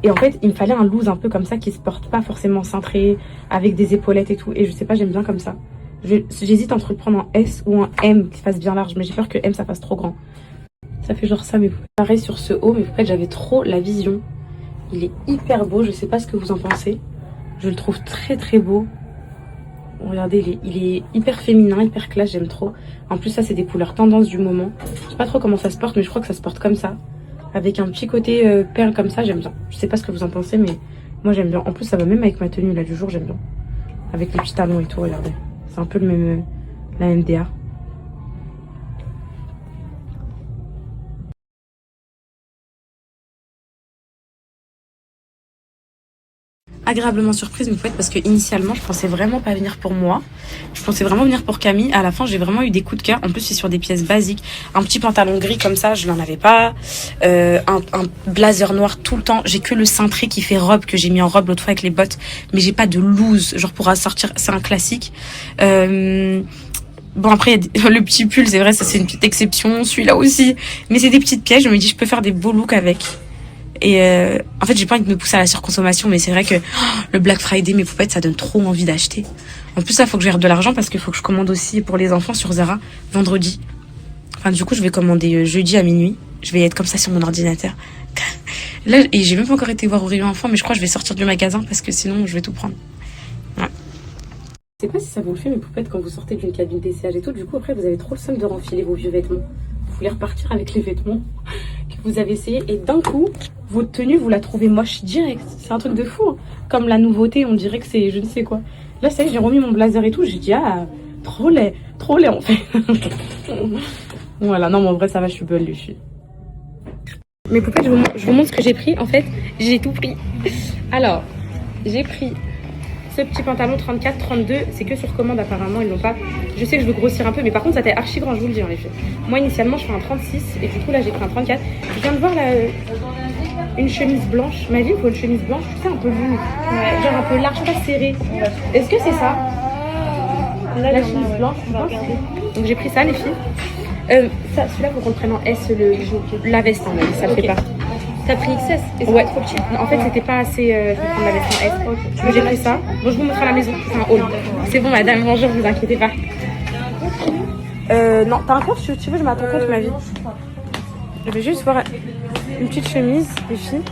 Et en fait, il me fallait un loose un peu comme ça qui se porte pas forcément cintré, avec des épaulettes et tout. Et je sais pas, j'aime bien comme ça. J'hésite entre le prendre en S ou un M qui fasse bien large, mais j'ai peur que M ça fasse trop grand. Ça fait genre ça, mais pareil sur ce haut, mais en fait j'avais trop la vision. Il est hyper beau, je sais pas ce que vous en pensez. Je le trouve très très beau. Regardez, il est hyper féminin, hyper classe, j'aime trop. En plus ça c'est des couleurs tendance du moment. Je sais pas trop comment ça se porte, mais je crois que ça se porte comme ça. Avec un petit côté perle comme ça, j'aime bien. Je sais pas ce que vous en pensez, mais moi j'aime bien. En plus ça va même avec ma tenue là du jour, j'aime bien. Avec les petits talons et tout, regardez. C'est un peu le même, la MDA. Agréablement surprise mes poètes parce que initialement je pensais vraiment pas venir pour moi, je pensais vraiment venir pour Camille. À la fin j'ai vraiment eu des coups de cœur. En plus c'est sur des pièces basiques, un petit pantalon gris comme ça je n'en avais pas, un blazer noir tout le temps. J'ai que le cintré qui fait robe que j'ai mis en robe l'autre fois avec les bottes, mais j'ai pas de loose genre pour sortir, c'est un classique. Bon après le petit pull c'est vrai ça c'est une petite exception, celui-là aussi, mais c'est des petites pièces. Je me dis je peux faire des beaux looks avec. Et en fait j'ai pas envie de me pousser à la surconsommation, mais c'est vrai que le Black Friday mes poupettes ça donne trop envie d'acheter. En plus là faut que je garde de l'argent parce qu'il faut que je commande aussi pour les enfants sur Zara vendredi. Enfin du coup je vais commander jeudi à minuit. Je vais être comme ça sur mon ordinateur. Là et j'ai même pas encore été voir au rayon enfant, mais je crois que je vais sortir du magasin parce que sinon je vais tout prendre. Ouais. Je sais pas si ça vous le fait mes poupettes quand vous sortez d'une cabine d'essayage et tout, du coup après vous avez trop le seum de renfiler vos vieux vêtements. Vous voulez repartir avec les vêtements que vous avez essayé et d'un coup votre tenue vous la trouvez moche direct. C'est un truc de fou hein. Comme la nouveauté on dirait que c'est je ne sais quoi. Là ça y est j'ai remis mon blazer et tout, j'ai dit ah trop laid en fait. Voilà non mais en vrai ça va, je suis bonne les filles. Mes poupettes je vous montre ce que j'ai pris. En fait j'ai tout pris. Alors j'ai pris ce petit pantalon 34-32, c'est que sur commande apparemment, ils l'ont pas. Je sais que je veux grossir un peu, mais par contre ça taille archi grand, je vous le dis en effet. Moi initialement je fais un 36 et du coup là j'ai pris un 34. Je viens de voir une chemise blanche. Ma vie il faut une chemise blanche, tu sais un peu lourde, ouais. Genre un peu large, pas serrée. Est-ce que c'est ça? La chemise blanche, donc j'ai pris ça les filles. Celui-là faut qu'on le prenne en S, la veste en fait, ça le fait pas. T'as pris XS et ouais. Trop petit. En fait, c'était pas assez. Je vais prendre la veste en S. Okay. J'ai pris ça. Bon, je vous montre à la maison. C'est un haul. C'est bon, madame. Bonjour, vous inquiétez pas. Non, t'as un compte tu veux, je mets à ton compte, ma vie. Je vais juste voir une petite chemise, les filles.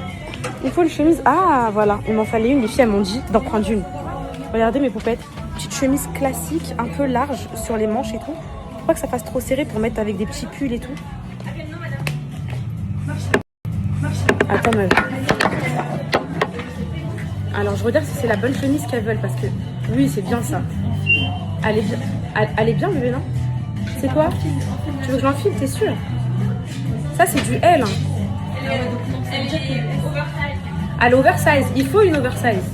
Il faut une chemise. Ah, voilà. Il m'en fallait une. Les filles, elles m'ont dit d'en prendre une. Regardez mes poupettes. Petite chemise classique, un peu large sur les manches et tout. Faut pas que ça fasse trop serré pour mettre avec des petits pulls et tout. Attends, ma vie. Alors, je regarde si c'est la bonne chemise qu'elles veulent parce que oui, c'est bien ça. Elle est bien, bébé, non? C'est quoi? Tu veux que je l'enfile, t'es sûre? Ça, c'est du L. Hein. Elle est oversize. Il faut une oversize.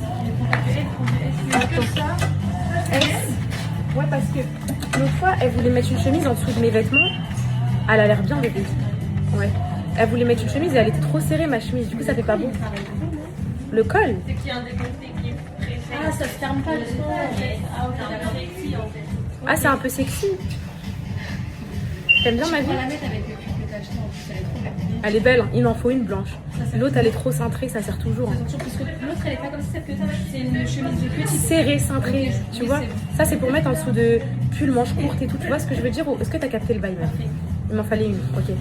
S. Ouais, parce que l'autre fois, elle voulait mettre une chemise en dessous de mes vêtements. Elle a l'air bien, bébé. Ouais. Elle voulait mettre une chemise et elle était trop serrée ma chemise, du coup ça fait pas beau. Le col. Ah ça se ferme pas le son. Ah c'est un peu sexy. T'aimes bien ma vie? Elle est belle, hein. Il en faut une blanche. L'autre elle est trop cintrée, ça sert toujours. Hein. Parce que l'autre elle est pas comme celle que t'as, c'est une chemise de petite. Serrée, cintrée, tu vois. Ça c'est pour mettre en dessous de pull manches courtes et tout, tu vois ce que je veux dire? Est-ce que t'as capté le bail? Il m'en fallait une, ok.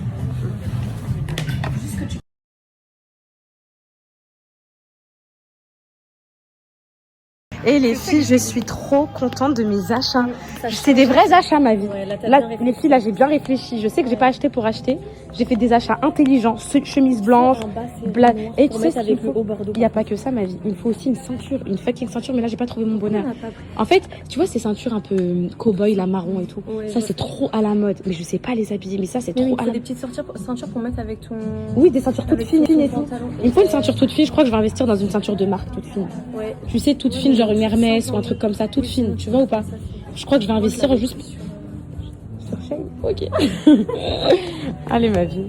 Et les filles, je suis trop contente de mes achats. C'est des vrais achats, ma vie. Ouais, là, les filles, là, j'ai bien réfléchi. Je sais que j'ai pas acheté pour acheter. J'ai fait des achats intelligents. Chemise blanche, et tu sais, avec le haut bordeaux. Il n'y a pas que ça, ma vie. Il me faut aussi une ceinture, une fucking ceinture. Mais là, j'ai pas trouvé mon bonheur. En fait, tu vois, ces ceintures un peu cow-boy, la marron et tout. Ouais, ça, c'est trop à la mode. Mais je sais pas les habiller. Mais ça, c'est trop à la mode. Des petites ceintures pour mettre avec ton. Oui, des ceintures toutes fines et tout. Il me faut une ceinture toute fine. Je crois que je vais investir dans une ceinture de marque toute fine. Ouais. Tu sais, toute fine, genre une Hermès ou un truc comme ça, toute fine, tu vois ou pas? Je crois que je vais investir juste sur Shane. Ok. Allez ma vie.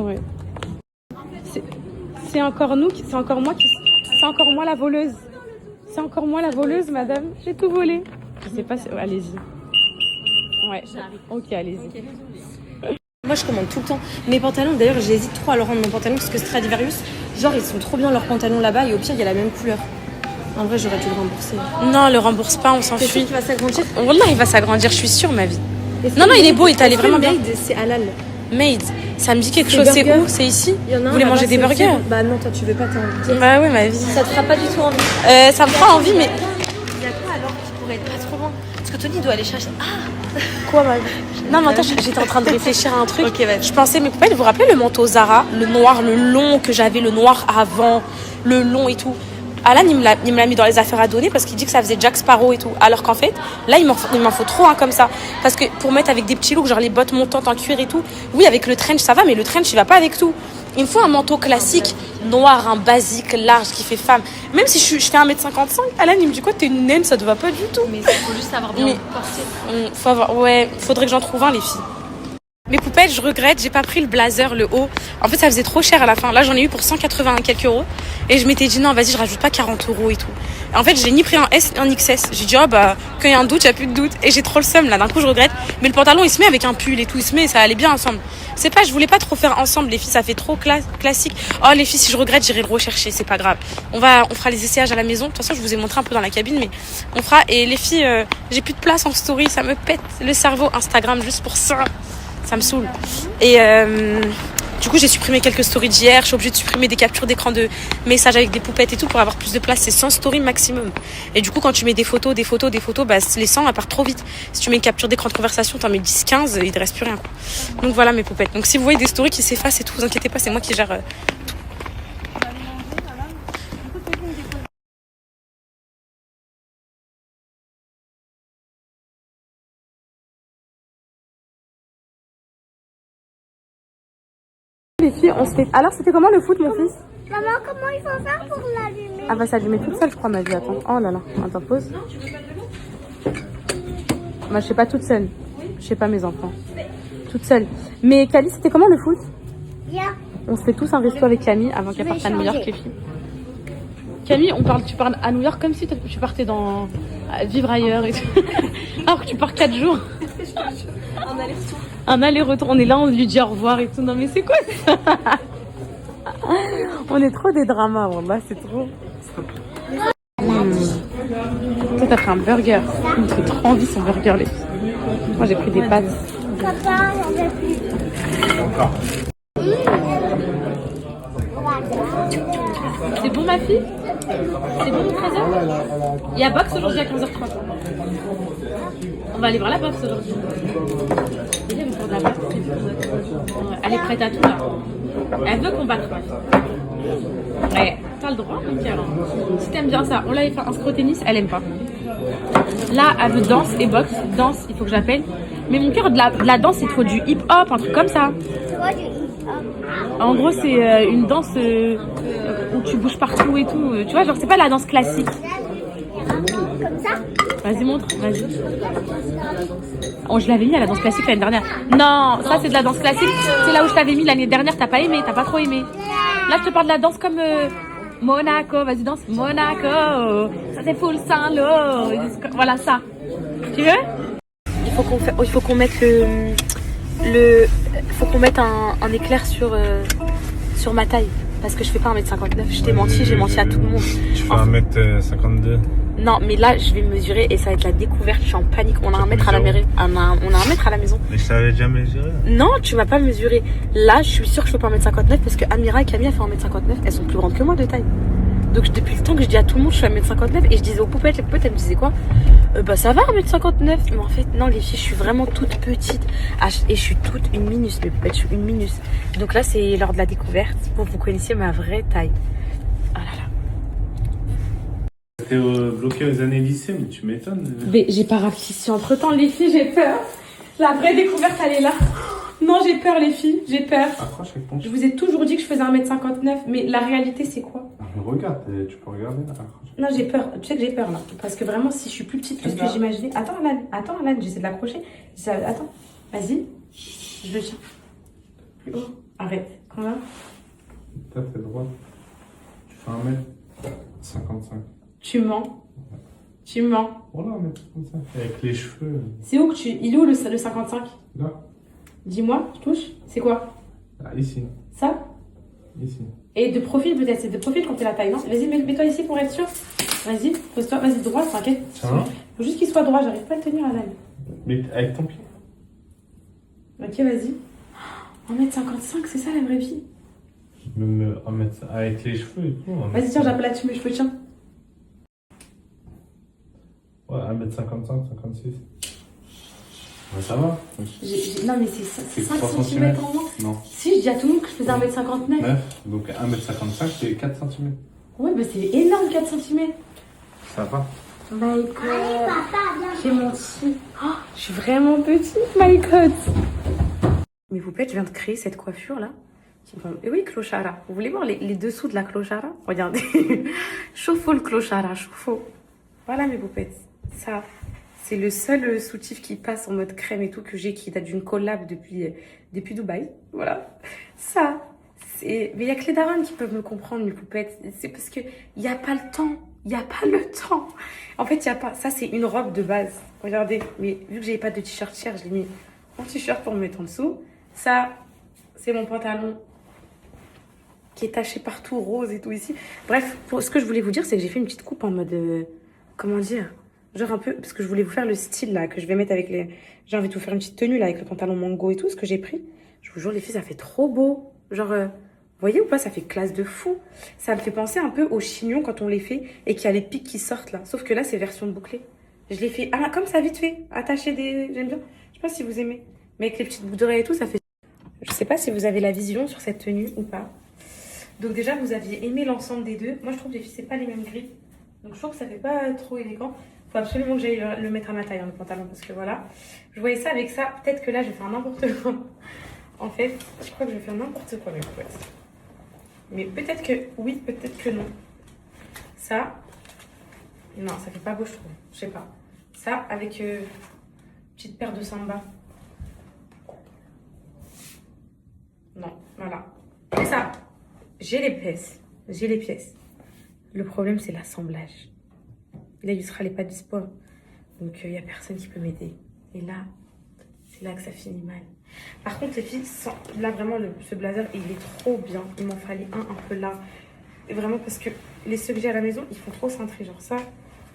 Ouais. C'est encore nous, c'est encore moi la voleuse. C'est encore moi la voleuse, madame. J'ai tout volé. Je sais pas. Allez-y. Ouais. Ok, allez-y. Okay. Moi, je commande tout le temps. Mes pantalons, d'ailleurs, j'hésite trop à leur rendre mon pantalon parce que Stradivarius, Genre, ils sont trop bien leurs pantalons là-bas et au pire, il y a la même couleur. En vrai, j'aurais dû le rembourser. Non, le rembourse pas, on s'en T'es sûr fuit. qu'il va s'agrandir? Wallah, il va s'agrandir, je suis sûre, ma vie. Non, il est beau, il t'allait vraiment bien. Made, c'est halal. Made, ça me dit quelque C'est chose. C'est burger. où? C'est ici? Il y en a Vous un voulez là-bas, manger des c'est burgers? aussi bon. Bah non, toi, tu veux pas, t'as envie. Bah ouais, ma vie. Ça te fera pas du tout envie. Ça me fera envie, mais... Il y a quoi alors qui pourrait être pas trop loin? Parce que Tony doit aller chercher. Ah! Quoi, ma vie? Non, mais attends, j'étais en train de réfléchir à un truc. Ok, vas-y. Je pensais, mais poupées, vous vous rappelez le manteau Zara? Le noir, le long que j'avais, le noir avant, le long et tout. Alan, il me l'a mis dans les affaires à donner parce qu'il dit que ça faisait Jack Sparrow et tout. Alors qu'en fait, là, il m'en faut trop un comme ça. Parce que pour mettre avec des petits looks, genre les bottes montantes en cuir et tout, oui, avec le trench, ça va, mais le trench, il va pas avec tout. Il me faut un manteau classique, noir, un basique, large, qui fait femme. Même si je fais 1m55, Alan, il me dit quoi, t'es une naine, ça te va pas du tout. Mais il faut juste avoir bien porté. Ouais, faudrait que j'en trouve un, les filles. Mes poupettes, je regrette, j'ai pas pris le blazer, le haut. En fait, ça faisait trop cher à la fin. Là, j'en ai eu pour 180 quelques euros. Et je m'étais dit, non, vas-y, je rajoute pas 40 euros et tout. Et en fait, j'ai ni pris un S, ni un XS. J'ai dit, oh, bah, quand il y a un doute, il y a plus de doute. Et j'ai trop le seum, là. D'un coup, je regrette. Mais le pantalon, il se met avec un pull et tout. Il se met, ça allait bien ensemble. C'est pas, je voulais pas trop faire ensemble, les filles. Ça fait trop classique. Oh, les filles, si je regrette, j'irai le rechercher. C'est pas grave. On fera les essayages à la maison. De toute façon, je vous ai montré un peu dans la cabine, mais on fera. Et les filles, j'ai plus de place en story. Ça me pète le cerveau. Instagram, juste pour ça. Ça me saoule. Et du coup, j'ai supprimé quelques stories d'hier. Je suis obligée de supprimer des captures d'écran de messages avec des poupettes et tout pour avoir plus de place. C'est 100 stories maximum. Et du coup, quand tu mets des photos, bah, les 100, elles partent trop vite. Si tu mets une capture d'écran de conversation, t'en mets 10, 15, il ne reste plus rien. Quoi. Donc voilà mes poupettes. Donc si vous voyez des stories qui s'effacent et tout, vous inquiétez pas, c'est moi qui gère tout. Les filles, on se fait... Alors, c'était comment le foot, mon fils? Maman, comment il faut faire pour l'allumer? Ah bah ça allumait toute seule, je crois, ma vie. Attends. Oh là là. Attends, pause. Moi, je sais pas toute seule. Je sais pas mes enfants. Toute seule. Mais Camille, c'était comment le foot? Bien. On se fait tous un resto avec Camille avant qu'elle parte à New York, les filles. Camille, tu parles à New York comme si tu partais dans... vivre ailleurs et tout. Alors que tu pars 4 jours. Un aller-retour. Un aller-retour. On est là, on lui dit au revoir et tout. Non mais c'est quoi ça? On est trop des dramas, là, c'est trop. Toi, t'as pris un burger. Il me fait trop envie son burger, les filles. Moi, j'ai pris des pâtes. Papa, j'en veux plus. C'est bon, ma fille? C'est bon, 13h? Il y a box aujourd'hui à 15h30. On va aller voir la box aujourd'hui. Elle veut pour la box. Elle est prête à tout, là. Elle veut combattre, ma fille. Ouais, t'as le droit, ok, alors. Si t'aimes bien ça, on l'avait fait inscrire au tennis, elle aime pas. Là, elle veut danse et boxe. Danse, il faut que j'appelle. Mais mon cœur, de la danse, il te faut du hip-hop, un truc comme ça. Tu vois du hip-hop. En gros, c'est une danse où tu bouges partout et tout. Tu vois, genre, c'est pas la danse classique. Comme ça. Vas-y, montre, vas-y. Oh, je l'avais mis à la danse classique l'année dernière. Non, ça, c'est de la danse classique. C'est là où je t'avais mis l'année dernière, t'as pas aimé, t'as pas trop aimé. Là, je te parle de la danse comme Monaco. Vas-y, danse Monaco. Ça, c'est full Saint-Lô. Voilà, ça. Tu veux? Il faut qu'on mette faut qu'on mette un éclair sur ma taille. Parce que je fais pas 1m59. Je t'ai menti, j'ai menti à tout le monde. Tu fais 1m52. Non, mais là, je vais mesurer et ça va être la découverte. Je suis en panique. On a un mètre à la mairie. On a un mètre à la maison. Mais je t'avais déjà mesuré. Non, tu m'as pas mesuré. Là, je suis sûre que je fais pas 1m59 parce que Amira et Camille, elles font 1m59. Elles sont plus grandes que moi de taille. Donc, depuis le temps que je dis à tout le monde, je suis 1m59 et je disais aux poupettes, les poupettes, elles me disaient quoi? Bah, ça va, 1m59. Mais en fait, non, les filles, je suis vraiment toute petite. Et je suis toute une minus, mes poupettes. Je suis une minus. Donc là, c'est lors de la découverte pour que vous connaissiez ma vraie taille. Oh là là. T'es bloqué aux années lycée, mais tu m'étonnes. Mais j'ai pas réfléchi entre temps, les filles, j'ai peur. La vraie découverte, elle est là. Non, j'ai peur, les filles, j'ai peur. Accroche avec ton Je vous ai toujours dit que je faisais 1m59, mais la réalité, c'est quoi? Regarde, tu peux regarder. Accroche. Non, j'ai peur. Tu sais que j'ai peur, là. Parce que vraiment, si je suis plus petite que ce que j'imaginais. Attends, Alan, j'essaie de l'accrocher. Attends, vas-y. Je le tiens. Plus haut. Arrête. Comment? T'as le droit. Tu fais 1m55. Tu mens. Tu mens. Voilà, un mètre comme ça. Avec les cheveux. C'est où que tu. Il est où le 55? Là. Dis-moi, je touche. C'est quoi? Ah, ici. Ça? Ici. Et de profil peut-être, c'est de profil qu'on fait la taille, non? Vas-y, mets-toi ici pour être sûr. Vas-y, pose-toi, vas-y, droit, t'inquiète. Tiens. Faut juste qu'il soit droit, j'arrive pas à le tenir à l'âne. Mais avec ton pied. Ok, vas-y. 1m55, c'est ça la vraie vie. Je vais me remettre ça avec les cheveux et tout. Vas-y, tiens, j'appelle là-dessus mes cheveux, tiens. Ouais, 1m55, 56. Ouais, ça va. Non, mais c'est 5 3 cm en moins. Non. Si, je dis à tout le monde que je faisais 1m59. 9. Donc 1m55, c'est 4 cm. Ouais, bah c'est énorme, 4 cm. Ça va. My God. J'ai menti. Oh, je suis vraiment petite, my God. Mais vous plaît, je viens de créer cette coiffure là. Et oui, clochara. Vous voulez voir les dessous de la clochara? Regardez. Chauffe-au le clochara, chauffe-au. Voilà mes poupettes. Ça, c'est le seul soutif qui passe en mode crème et tout que j'ai, qui date d'une collab depuis Dubaï. Voilà. Ça, c'est... Mais il n'y a que les darons qui peuvent me comprendre, mes poupettes. C'est parce qu'il n'y a pas le temps. Il n'y a pas le temps. En fait, il n'y a pas... Ça, c'est une robe de base. Regardez. Mais vu que j'avais pas de t-shirt cher, je l'ai mis en t-shirt pour me mettre en dessous. Ça, c'est mon pantalon qui est taché partout, rose et tout ici. Bref, pour ce que je voulais vous dire, c'est que j'ai fait une petite coupe en mode... comment dire? Genre un peu... Parce que je voulais vous faire le style, là, que je vais mettre avec les... J'ai envie de vous faire une petite tenue, là, avec le pantalon mango et tout, ce que j'ai pris. Je vous jure, les filles, ça fait trop beau. Genre... vous voyez ou pas? Ça fait classe de fou. Ça me fait penser un peu aux chignons quand on les fait et qu'il y a les pics qui sortent, là. Sauf que là, c'est version bouclée. Je l'ai fait... Ah, comme ça, vite fait. Attacher des... J'aime bien. Je sais pas si vous aimez. Mais avec les petites boucles d'oreilles et tout, ça fait... Je sais pas si vous avez la vision sur cette tenue ou pas. Donc déjà, vous aviez aimé l'ensemble des deux. Moi, je trouve que les filles, c'est pas les mêmes grippes. Donc je trouve que ça fait pas trop élégant. Faut absolument que j'aille le mettre à ma taille, hein, le pantalon, parce que voilà. Je voyais ça avec ça. Peut-être que là, je vais faire n'importe quoi. En fait, je crois que je vais faire n'importe quoi, mes potes. Mais peut-être que oui, peut-être que non. Ça, non, ça fait pas beau, je trouve. Je sais pas. Ça, avec petite paire de samba. Non, voilà. Et ça, j'ai les pièces. J'ai les pièces. Le problème, c'est l'assemblage. Là, Yusra, elle n'est pas dispo. Donc, il n'y a personne qui peut m'aider. Et là, c'est là que ça finit mal. Par contre, les filles, là, vraiment, ce blazer, il est trop bien. Il m'en fallait un peu là. Et vraiment, parce que les ceux que j'ai à la maison, ils font trop cintré. Genre ça,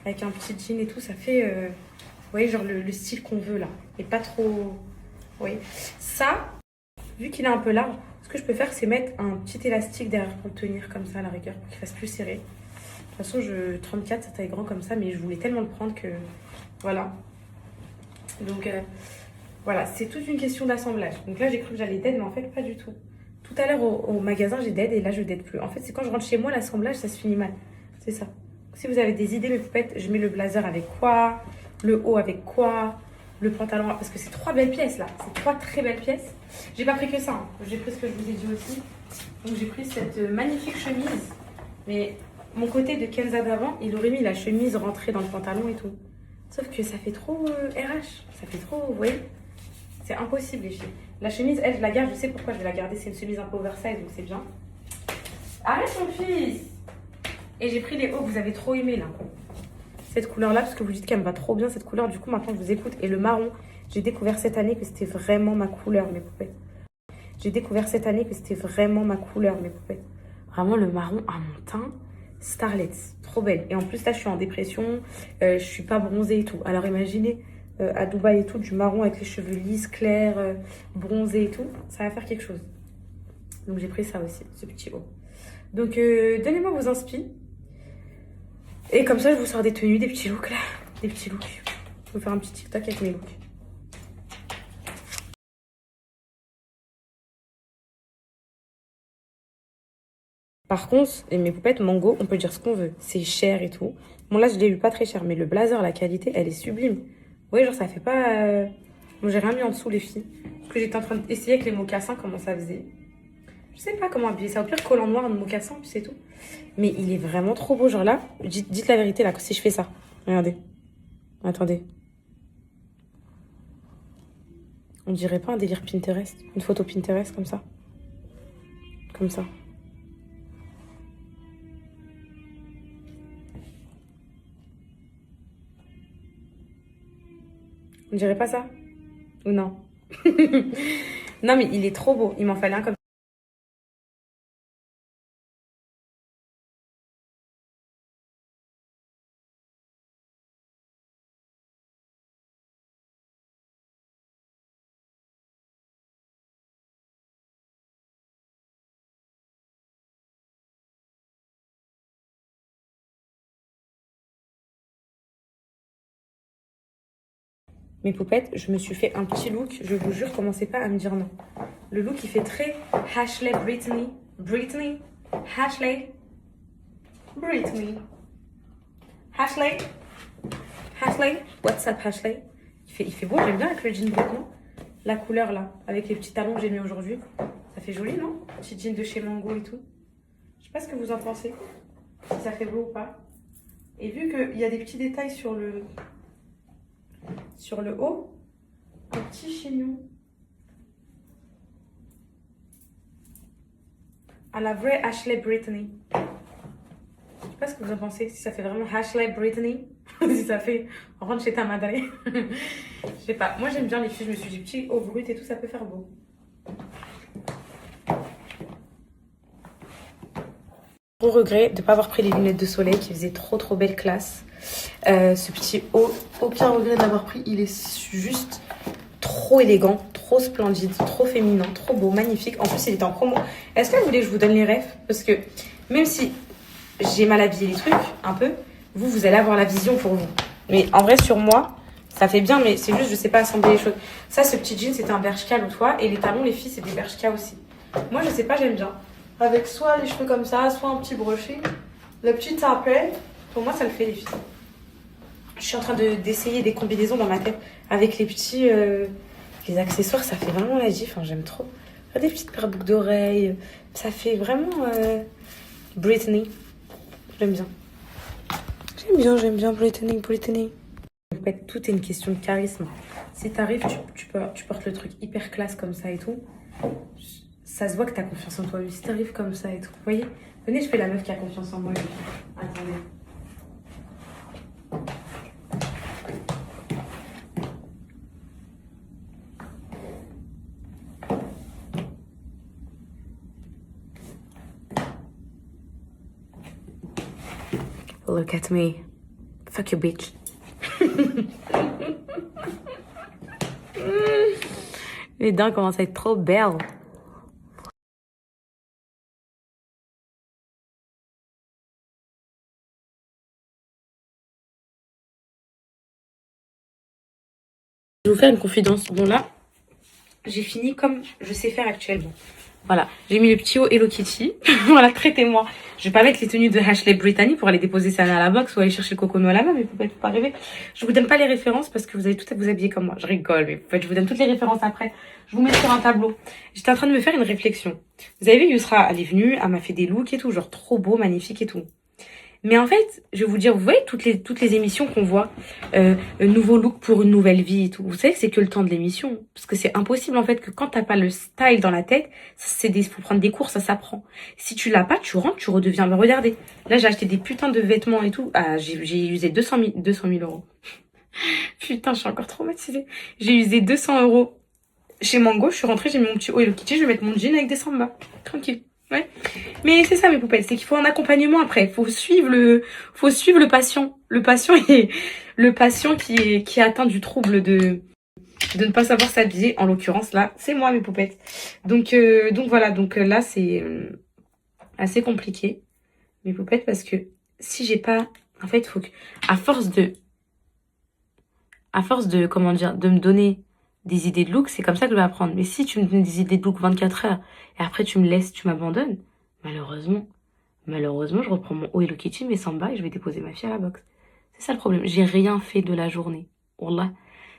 avec un petit jean et tout, ça fait... vous voyez, genre le style qu'on veut, là. Et pas trop... Vous voyez. Ça, vu qu'il est un peu large, ce que je peux faire, c'est mettre un petit élastique derrière pour le tenir comme ça, à la rigueur, pour qu'il fasse plus serré. De toute façon, 34, ça taille grand comme ça, mais je voulais tellement le prendre que... Voilà. Donc, voilà, c'est toute une question d'assemblage. Donc là, j'ai cru que j'allais dead, mais en fait, pas du tout. Tout à l'heure, au magasin, j'ai dead, et là, je dead plus. En fait, c'est quand je rentre chez moi, l'assemblage, ça se finit mal. C'est ça. Si vous avez des idées, mes poupettes, je mets le blazer avec quoi? Le haut avec quoi? Le pantalon... Parce que c'est 3 belles pièces, là. C'est 3 très belles pièces. J'ai pas pris que ça, hein. J'ai pris ce que je vous ai dit aussi. Donc, j'ai pris cette magnifique chemise. Mais... Mon côté de Kenza d'avant, il aurait mis la chemise rentrée dans le pantalon et tout. Sauf que ça fait trop RH. Ça fait trop, vous voyez. C'est impossible, les filles. La chemise, elle, je la garde. Je sais pourquoi je vais la garder. C'est une chemise un peu oversize, donc c'est bien. Arrête, mon fils. Et j'ai pris les hauts que vous avez trop aimé, là. Cette couleur-là, parce que vous dites qu'elle me va trop bien, cette couleur. Du coup, maintenant, je vous écoute. Et le marron, j'ai découvert cette année que c'était vraiment ma couleur, mes poupettes. J'ai découvert cette année que c'était vraiment ma couleur, mes poupettes. Vraiment, le marron à mon teint... Starlet, trop belle. Et en plus, là, je suis en dépression. Je suis pas bronzée et tout. Alors, imaginez, à Dubaï et tout, du marron avec les cheveux lisses, clairs, bronzés et tout. Ça va faire quelque chose. Donc, j'ai pris ça aussi, ce petit haut. Donc, donnez-moi vos inspi. Et comme ça, je vous sors des tenues, des petits looks, là. Des petits looks. Je vais vous faire un petit TikTok avec mes looks. Par contre, et mes poupettes Mango, on peut dire ce qu'on veut. C'est cher et tout. Bon, là, je l'ai eu pas très cher, mais le blazer, la qualité, elle est sublime. Vous voyez, genre, ça fait pas... Bon, j'ai rien mis en dessous, les filles. Parce que j'étais en train d'essayer avec les mocassins, comment ça faisait. Je sais pas comment habiller ça. Au pire, collant noir, de mocassin, puis c'est tout. Mais il est vraiment trop beau. Genre là, dites la vérité, là, si je fais ça. Regardez. Attendez. On dirait pas un délire Pinterest. Une photo Pinterest, comme ça. Comme ça. On dirait pas ça? Ou non? Non, mais il est trop beau. Il m'en fallait un comme ça. Mes poupettes, je me suis fait un petit look. Je vous jure, commencez pas à me dire non. Le look, il fait très Ashley Brittany. Brittany. Ashley. Brittany. Ashley. Ashley. What's up, Ashley? Il fait beau, j'aime bien avec le jean bleu, non? La couleur là, avec les petits talons que j'ai mis aujourd'hui. Ça fait joli, non? Petit jean de chez Mango et tout. Je sais pas ce que vous en pensez. Si ça fait beau ou pas. Et vu qu'il y a des petits détails sur le haut, un petit chignon. À la vraie Ashley Brittany. Je sais pas ce que vous en pensez. Si ça fait vraiment Ashley Brittany. Si ça fait rentre chez ta madre. Je sais pas. Moi j'aime bien les filles. Je me suis dit petit haut brut et tout, ça peut faire beau. Gros regret de ne pas avoir pris les lunettes de soleil qui faisaient trop belle classe. Ce petit haut, aucun regret de l'avoir pris. Il est juste trop élégant, trop splendide, trop féminin, trop beau, magnifique. En plus, il est en promo. Est-ce que vous voulez que je vous donne les refs? Parce que même si j'ai mal habillé les trucs, un peu, vous allez avoir la vision pour vous. Mais en vrai, sur moi, ça fait bien, mais c'est juste, je sais pas assembler les choses. Ça, ce petit jean, c'était un Bershka l'autre fois. Et les talons, les filles, c'est des Bershka aussi. Moi, je sais pas, j'aime bien. Avec soit les cheveux comme ça, soit un petit brushing. Le petit tapet, pour moi, ça le fait, les filles. Je suis en train d'essayer des combinaisons dans ma tête. Avec les petits... les accessoires, ça fait vraiment la diff. Hein, j'aime trop. Des petites paires de boucles d'oreilles. Ça fait vraiment... Britney. J'aime bien. J'aime bien Britney. En fait, tout est une question de charisme. Si t'arrives, tu portes le truc hyper classe comme ça et tout. Ça se voit que t'as confiance en toi. Mais si t'arrives comme ça et tout. Vous voyez? Venez, je fais la meuf qui a confiance en moi. Attendez. Look at me. Fuck you, bitch. Les dents commencent à être trop belles. Je vais vous faire une confidence. Bon là, j'ai fini comme je sais faire actuellement. Voilà, j'ai mis le petit haut Hello Kitty. Voilà, traitez-moi. Je vais pas mettre les tenues de Ashley Brittany pour aller déposer ça à la box ou aller chercher le cocono à la main, mais vous pouvez pas rêver. Je vous donne pas les références parce que vous allez tout à vous habiller comme moi. Je rigole, mais en fait, je vous donne toutes les références après. Je vous mets sur un tableau. J'étais en train de me faire une réflexion. Vous avez vu, Yousra, elle est venue, elle m'a fait des looks et tout, genre trop beau, magnifique et tout. Mais en fait, je vais vous dire, vous voyez toutes les émissions qu'on voit, un nouveau look pour une nouvelle vie et tout. Vous savez que c'est que le temps de l'émission, parce que c'est impossible en fait que quand t'as pas le style dans la tête, faut prendre des cours, ça s'apprend. Si tu l'as pas, tu rentres, tu redeviens. Mais regardez, là j'ai acheté des putains de vêtements et tout. Ah, j'ai usé 200 000 euros. Putain, je suis encore traumatisée. J'ai usé 200 euros chez Mango. Je suis rentrée, j'ai mis mon petit haut Hello Kitty, je vais mettre mon jean avec des sambas, tranquille. Ouais. Mais c'est ça mes poupettes, c'est qu'il faut un accompagnement après. Faut suivre le patient. Le patient qui est atteint du trouble de ne pas savoir s'habiller. En l'occurrence là, c'est moi mes poupettes. Donc voilà, là c'est assez compliqué mes poupettes parce que si j'ai pas, en fait, faut que à force de comment dire, de me donner des idées de look, c'est comme ça que je vais apprendre. Mais si tu me donnes des idées de look 24 heures et après tu me laisses, tu m'abandonnes, malheureusement, je reprends mon haut Hello Kitty, mes samba et je vais déposer ma fille à la boxe. C'est ça le problème. J'ai rien fait de la journée. Wallah.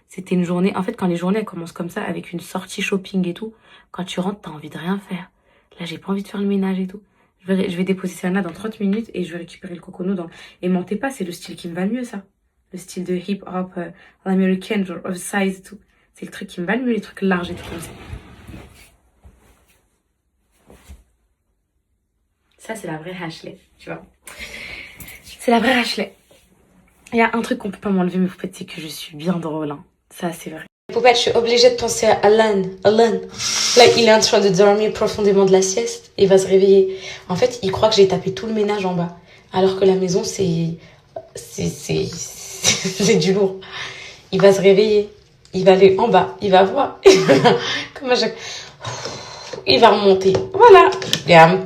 C'était une journée. En fait, quand les journées elles commencent comme ça, avec une sortie shopping et tout, quand tu rentres, t'as envie de rien faire. Là, j'ai pas envie de faire le ménage et tout. Je vais déposer ça là dans 30 minutes et je vais récupérer le cocono dans. Et mentez pas, c'est le style qui me va le mieux, ça. Le style de hip-hop, l'américaine, genre oversize et tout. C'est le truc qui me va le mieux, les trucs larges et tout comme ça. Ça, c'est la vraie Ashley, tu vois. C'est la vraie Ashley. Il y a un truc qu'on peut pas m'enlever, mes poupettes, c'est que je suis bien drôle. Hein. Ça, c'est vrai. Poupette, je suis obligée de penser à Alan. Là, il est en train de dormir profondément de la sieste et il va se réveiller. En fait, il croit que j'ai tapé tout le ménage en bas. Alors que la maison, c'est du lourd. Il va se réveiller. Il va aller en bas, il va voir. Comme à chaque... Il va remonter. Voilà. Mais en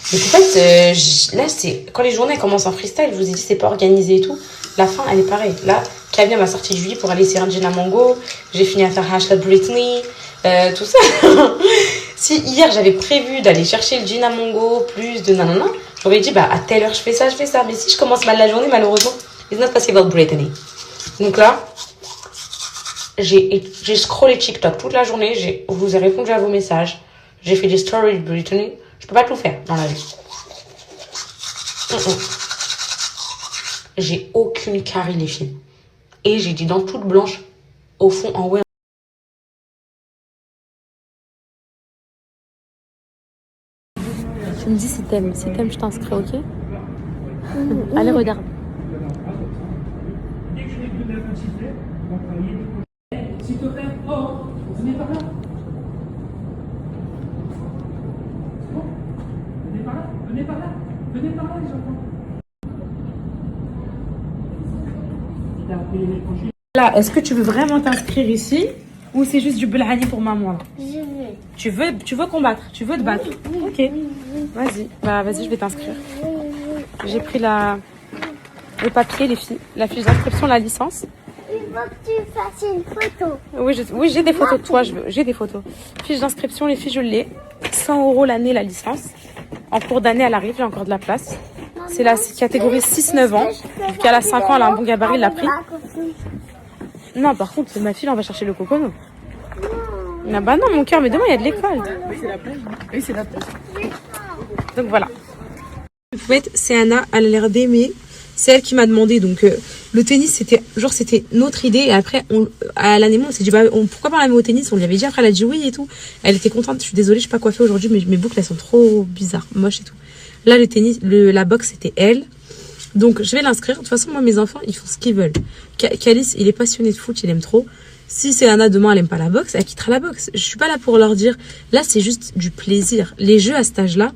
fait, là, c'est quand les journées commencent en freestyle, je vous ai dit, c'est pas organisé et tout. La fin, elle est pareille. Là, Camille m'a sorti du lit pour aller essayer un jean à mango. J'ai fini à faire hashtag Britney, tout ça. Si hier j'avais prévu d'aller chercher le jean à mango, plus de nanana, j'aurais dit bah à telle heure je fais ça. Mais si je commence mal la journée, malheureusement, it's not possible Britney. Donc là, j'ai scrollé TikTok toute la journée, je vous ai répondu à vos messages, j'ai fait des stories de Britney. Je peux pas tout faire dans la vie. J'ai aucune carie les filles. Et j'ai des dents toutes blanches au fond en haut. Tu me dis si t'aimes je t'inscris, ok? Allez, regarde. S'il te plaît, oh, venez par là. C'est bon? Venez par là, venez par là, venez par là les enfants. Là, est-ce que tu veux vraiment t'inscrire ici ou c'est juste du belhani pour maman là? Je veux. Tu veux combattre? Tu veux te battre? Ok. Vas-y. Bah vas-y, je vais t'inscrire. J'ai pris le papier, les filles, la fiche d'inscription, la licence. Il faut que tu fasses une photo. Oui, j'ai des photos de toi, j'ai des photos. Fiche d'inscription, les filles, je l'ai. 100 € l'année, la licence. En cours d'année, elle arrive, j'ai encore de la place. C'est la catégorie 6-9 ans. Vu qu'elle a 5 ans, elle a un bon gabarit, elle l'a pris. Non, par contre, ma fille, on va chercher le cocono. Ah bah non, mon cœur, mais demain, il y a de l'école. Oui, c'est la plage. Oui, c'est la plage. Donc voilà. En fait, c'est Anna, elle a l'air d'aimer. C'est elle qui m'a demandé. Donc le tennis, c'était notre idée. Et après, à l'année, on s'est dit, pourquoi pas la mettre au tennis? On lui avait dit, après, elle a dit oui et tout. Elle était contente. Je suis désolée, je suis pas coiffée aujourd'hui, mais mes boucles, elles sont trop bizarres, moches et tout. Là, le tennis, la boxe, c'était elle. Donc, je vais l'inscrire. De toute façon, moi, mes enfants, ils font ce qu'ils veulent. Calice, il est passionné de foot, il aime trop. Si c'est Anna, demain, elle aime pas la boxe, elle quittera la boxe. Je suis pas là pour leur dire, là, c'est juste du plaisir. Les jeux à cet âge-là,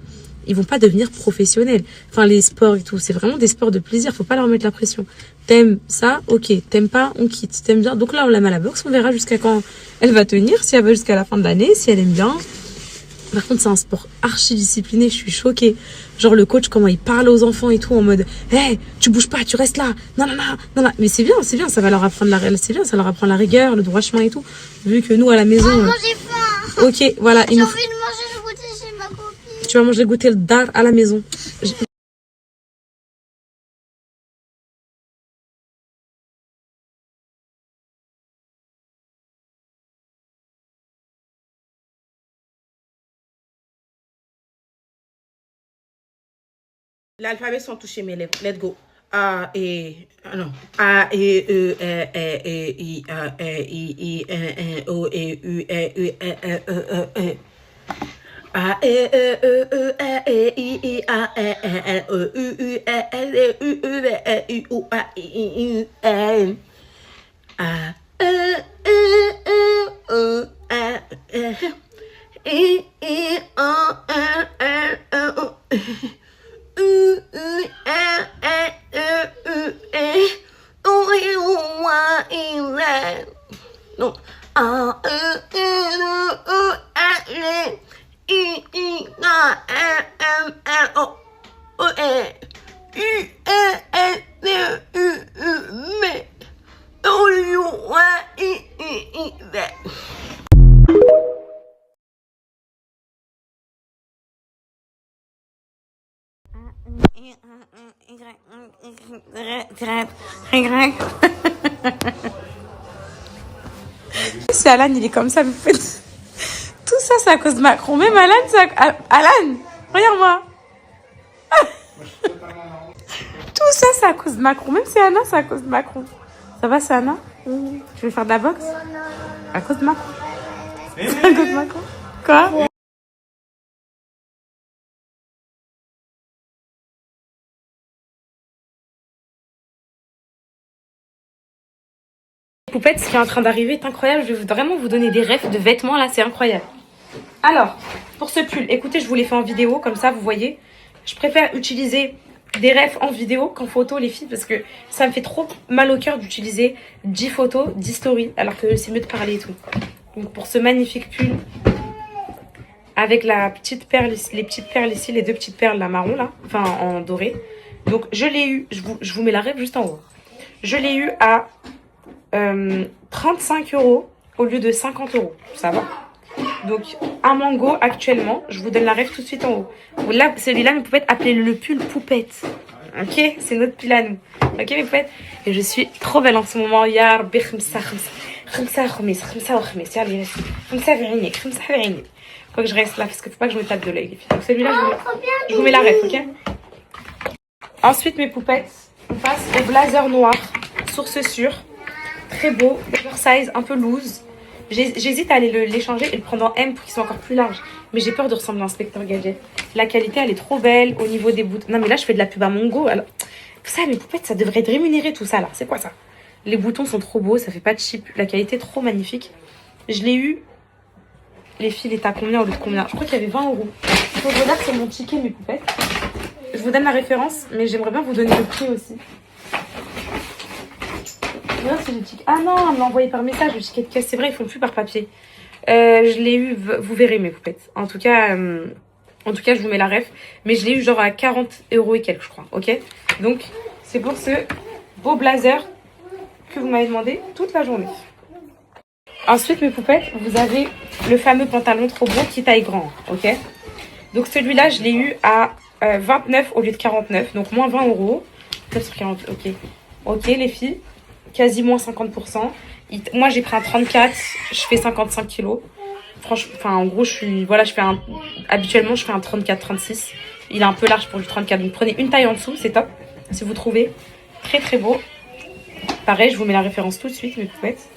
ils vont pas devenir professionnels. Enfin, les sports et tout, c'est vraiment des sports de plaisir. Faut pas leur mettre la pression. T'aimes ça? Ok. T'aimes pas? On quitte. T'aimes bien? Donc là, on la met à la boxe. On verra jusqu'à quand elle va tenir. Si elle va jusqu'à la fin de l'année. Si elle aime bien. Par contre, c'est un sport archi discipliné. Je suis choquée. Genre, le coach, comment il parle aux enfants et tout, en mode, hey, tu bouges pas, tu restes là. Non. Mais c'est bien. Ça va leur apprendre c'est bien, ça leur apprend la rigueur, le droit chemin et tout. Vu que nous, à la maison. Maman, j'ai faim. Ok, voilà. J'ai envie de manger le goûter chez ma copine. Tu vas manger le goûter le dar à la maison. L'alphabet sont touchés mes lèvres. Let's go. A et non. A et E I A I O et U E E A E E A I A U U L U U U A I N A E O A I O non. Si Alan il est comme ça, vous faites tout ça, c'est à cause de Macron. Même Alan, Alan, regarde-moi. Tout ça, c'est à cause de Macron. Même si Anna, c'est à cause de Macron. Ça va, c'est Anna? Tu veux faire de la boxe? À cause de Macron. C'est à cause de Macron. Quoi? Poupette, ce qui est en train d'arriver est incroyable. Je vais vraiment vous donner des refs de vêtements là, c'est incroyable. Alors, pour ce pull, écoutez, je vous l'ai fait en vidéo, comme ça vous voyez. Je préfère utiliser des refs en vidéo qu'en photo, les filles, parce que ça me fait trop mal au cœur d'utiliser 10 photos, 10 stories, alors que c'est mieux de parler et tout. Donc pour ce magnifique pull, avec la petite perle, les petites perles ici, les deux petites perles là, marron là, enfin en doré. Donc je l'ai eu, je vous mets la ref juste en haut. Je l'ai eu à 35 € au lieu de 50 €. Ça va? Donc, un mango, actuellement, je vous donne la ref tout de suite en haut. Là, celui-là, mes poupettes, appelez-le le pull poupette. Ok? C'est notre pull à nous. Ok, mes poupettes? Et je suis trop belle en ce moment. Ya Rabbi, khmsa khamis, khmsa wa khamis. Ya Rabbi, khmsa fi aynik, khmsa fi aynik. Faut que je reste là, parce qu'il faut pas que je me tape de l'œil, les filles. Donc, celui-là, je vous mets la ref, ok? Ensuite, mes poupettes, on passe au blazer noir, source sûre. Très beau, oversize, un peu loose. J'hésite à aller l'échanger et le prendre en M pour qu'il soit encore plus large. Mais j'ai peur de ressembler à Inspecteur Gadget. La qualité, elle est trop belle au niveau des boutons. Non, mais là, je fais de la pub à Mongo. Alors, ça, mes poupettes, ça devrait être rémunéré tout ça, là. C'est quoi ça? Les boutons sont trop beaux, ça fait pas de chip. La qualité est trop magnifique. Je l'ai eu. Les filles, il est à combien au lieu de combien? Je crois qu'il y avait 20 €. Il faut que je regarde sur mon ticket, mes poupettes. Je vous donne la référence, mais j'aimerais bien vous donner le prix aussi. Si le ticket... Ah non, on me l'a envoyé par message, le ticket de caisse. C'est vrai, ils font plus par papier. Je l'ai eu, vous verrez mes poupettes. En tout cas, je vous mets la ref. Mais je l'ai eu genre à 40 € et quelques, je crois. Ok? Donc, c'est pour ce beau blazer que vous m'avez demandé toute la journée. Ensuite, mes poupettes, vous avez le fameux pantalon trop beau qui taille grand. Ok? Donc, celui-là, je l'ai eu à 29 au lieu de 49. Donc, moins 20 €. 9 sur 40, ok. Ok, les filles. Quasi moins 50%. Moi, j'ai pris un 34. Je fais 55 kilos. Franchement, enfin, en gros, habituellement, je fais un 34-36. Il est un peu large pour du 34. Donc, prenez une taille en dessous. C'est top. Si vous trouvez. Très, très beau. Pareil, je vous mets la référence tout de suite, mes poupettes.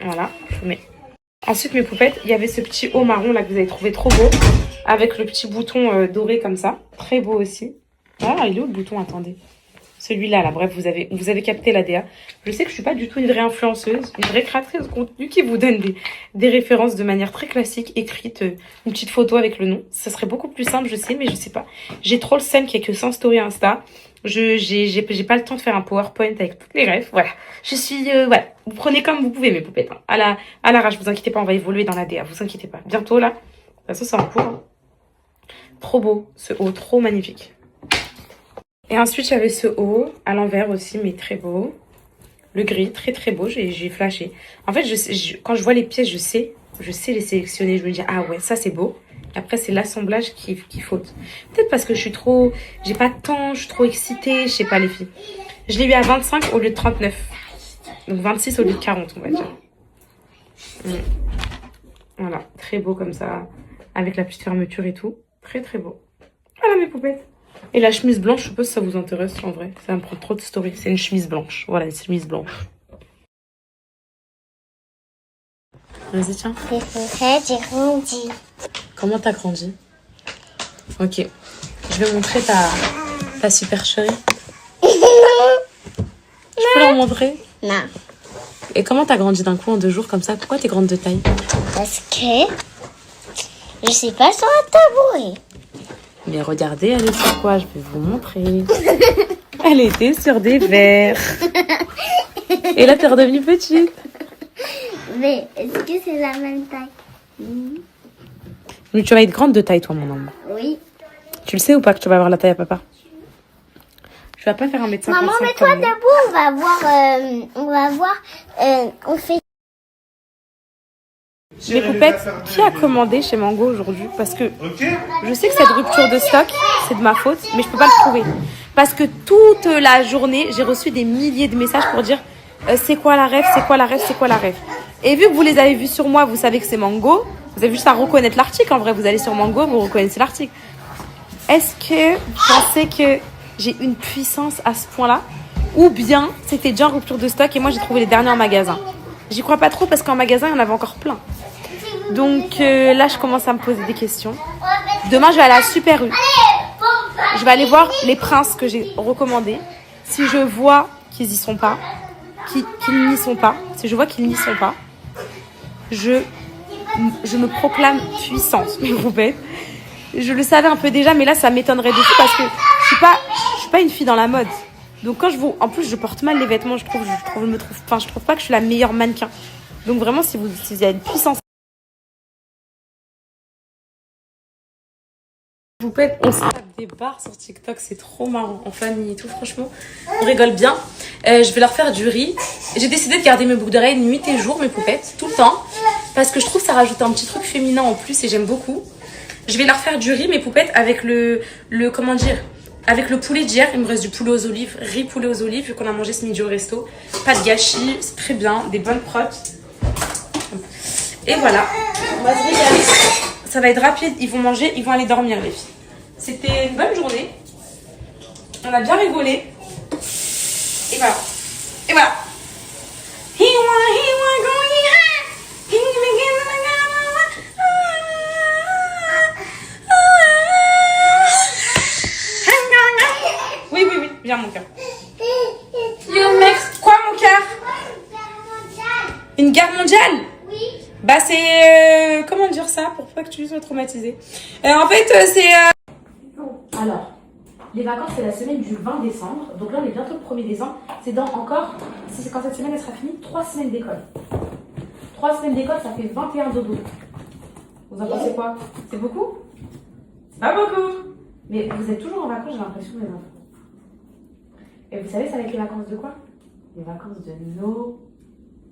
Voilà. Je vous mets. Ensuite, mes poupettes, il y avait ce petit haut marron là que vous avez trouvé trop beau. Avec le petit bouton doré comme ça. Très beau aussi. Ah, il est où le bouton? Attendez. Celui-là, là, bref, vous avez capté la DA. Je sais que je suis pas du tout une vraie influenceuse, une vraie créatrice de contenu qui vous donne des références de manière très classique, écrite, une petite photo avec le nom. Ça serait beaucoup plus simple, je sais, mais je sais pas. J'ai trop le seum qu'il y ait que 100 stories Insta. J'ai pas le temps de faire un PowerPoint avec toutes les refs. Voilà. Je suis, voilà. Vous prenez comme vous pouvez, mes poupettes. Hein. À l'arrache, vous inquiétez pas, on va évoluer dans la DA. Vous inquiétez pas. Bientôt, là. Ça, c'est en cours. Hein. Trop beau, ce haut, trop magnifique. Et ensuite, j'avais ce haut, à l'envers aussi, mais très beau. Le gris, très très beau, j'ai flashé. En fait, quand je vois les pièces, je sais les sélectionner. Je me dis, ah ouais, ça c'est beau. Et après, c'est l'assemblage qui faute. Peut-être parce que j'ai pas de temps, je suis trop excitée, je sais pas les filles. Je l'ai eu à 25 au lieu de 39. Donc 26 au lieu de 40, on va dire. Voilà, très beau comme ça, avec la petite fermeture et tout. Très très beau. Voilà mes poupettes. Et la chemise blanche, je sais pas si ça vous intéresse en vrai. Ça me prend trop de story. C'est une chemise blanche. Voilà, une chemise blanche. Vas-y, tiens. J'ai grandi. Comment t'as grandi? Ok. Je vais montrer ta supercherie. Je peux leur montrer? Non. Et comment t'as grandi d'un coup en 2 jours comme ça? Pourquoi t'es grande de taille? Parce que je sais pas sur un tabouret. Mais regardez, elle est sur quoi? Je vais vous montrer. Elle était sur des verres. Et là, t'es redevenue petite. Mais est-ce que c'est la même taille? Mais tu vas être grande de taille, toi, mon homme. Oui. Tu le sais ou pas que tu vas avoir la taille à papa? Tu vas pas faire un médecin. Maman, mets-toi debout, on fait... Mes poupettes, qui a commandé chez Mango aujourd'hui? Parce que je sais que cette rupture de stock, c'est de ma faute, mais je peux pas le prouver. Parce que toute la journée, j'ai reçu des milliers de messages pour dire c'est quoi la ref, c'est quoi la ref, c'est quoi la ref. Et vu que vous les avez vus sur moi, vous savez que c'est Mango. Vous avez juste à reconnaître l'article. En vrai, vous allez sur Mango, vous reconnaissez l'article. Est-ce que vous pensez que j'ai une puissance à ce point-là? Ou bien c'était déjà en rupture de stock et moi j'ai trouvé les derniers en magasin? J'y crois pas trop parce qu'en magasin, il y en avait encore plein. Donc là, je commence à me poser des questions. Demain, je vais aller à Super U. Je vais aller voir les princes que j'ai recommandés. Si je vois qu'ils y sont pas, qu'ils n'y sont pas, si je vois qu'ils n'y sont pas, je me proclame puissante, mes poupettes. Je le savais un peu déjà, mais là, ça m'étonnerait de tout parce que je suis pas une fille dans la mode. Donc quand en plus, je porte mal les vêtements, je trouve pas que je suis la meilleure mannequin. Donc vraiment, si vous avez une puissance Poupette, on se tape des barres sur TikTok, c'est trop marrant, en famille et tout, franchement, on rigole bien. Je vais leur faire du riz. J'ai décidé de garder mes boucles d'oreilles nuit et jour, mes poupettes, tout le temps, parce que je trouve que ça rajoute un petit truc féminin en plus et j'aime beaucoup. Je vais leur faire du riz, mes poupettes, avec comment dire, avec le poulet d'hier. Il me reste du poulet aux olives, riz poulet aux olives, vu qu'on a mangé ce midi au resto. Pas de gâchis, c'est très bien, des bonnes protes. Et voilà, on va se régaler. Ça va être rapide, ils vont manger, ils vont aller dormir les filles. C'était une bonne journée. On a bien rigolé. Et voilà. Et voilà. Oui, oui, oui, viens mon cœur. Yo mec, quoi mon cœur? Une guerre mondiale? Bah c'est... comment dire ça pour pas que tu sois traumatisée. En fait c'est... Alors, les vacances c'est la semaine du 20 décembre. Donc là on est bientôt le 1er décembre. C'est dans encore, si c'est quand cette semaine elle sera finie, 3 semaines d'école. 3 semaines d'école ça fait 21 dodo. Vous en pensez quoi? C'est beaucoup? C'est pas beaucoup. Mais vous êtes toujours en vacances, j'ai l'impression les enfants. Et vous savez ça va être les vacances de quoi? Les vacances de Noël.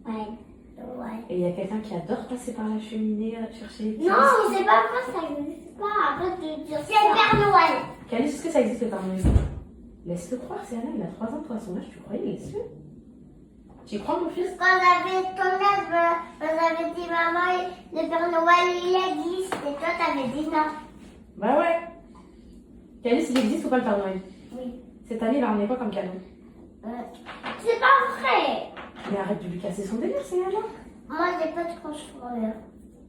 Ouais. Et il y a quelqu'un qui adore passer par la cheminée, chercher les petits. Non, c'est pas vrai, ça n'existe pas. Arrête de dire ça. C'est le Père Noël. Calice, est-ce que ça existe le Père Noël? Laisse-le croire, c'est Anna, il a 3 ans, toi, à son âge, tu croyais, laisse-le. Tu y crois, mon fils? Quand j'avais ton âge, on avait dit maman, le Père Noël il existe. Et toi, t'avais dit non. Bah ouais. Calice, il existe ou pas le Père Noël? Oui. Cette année, il va ramener quoi comme cadeau? C'est pas vrai. Mais arrête de lui casser son délire, c'est Anna. Moi, j'ai pas de transformeur.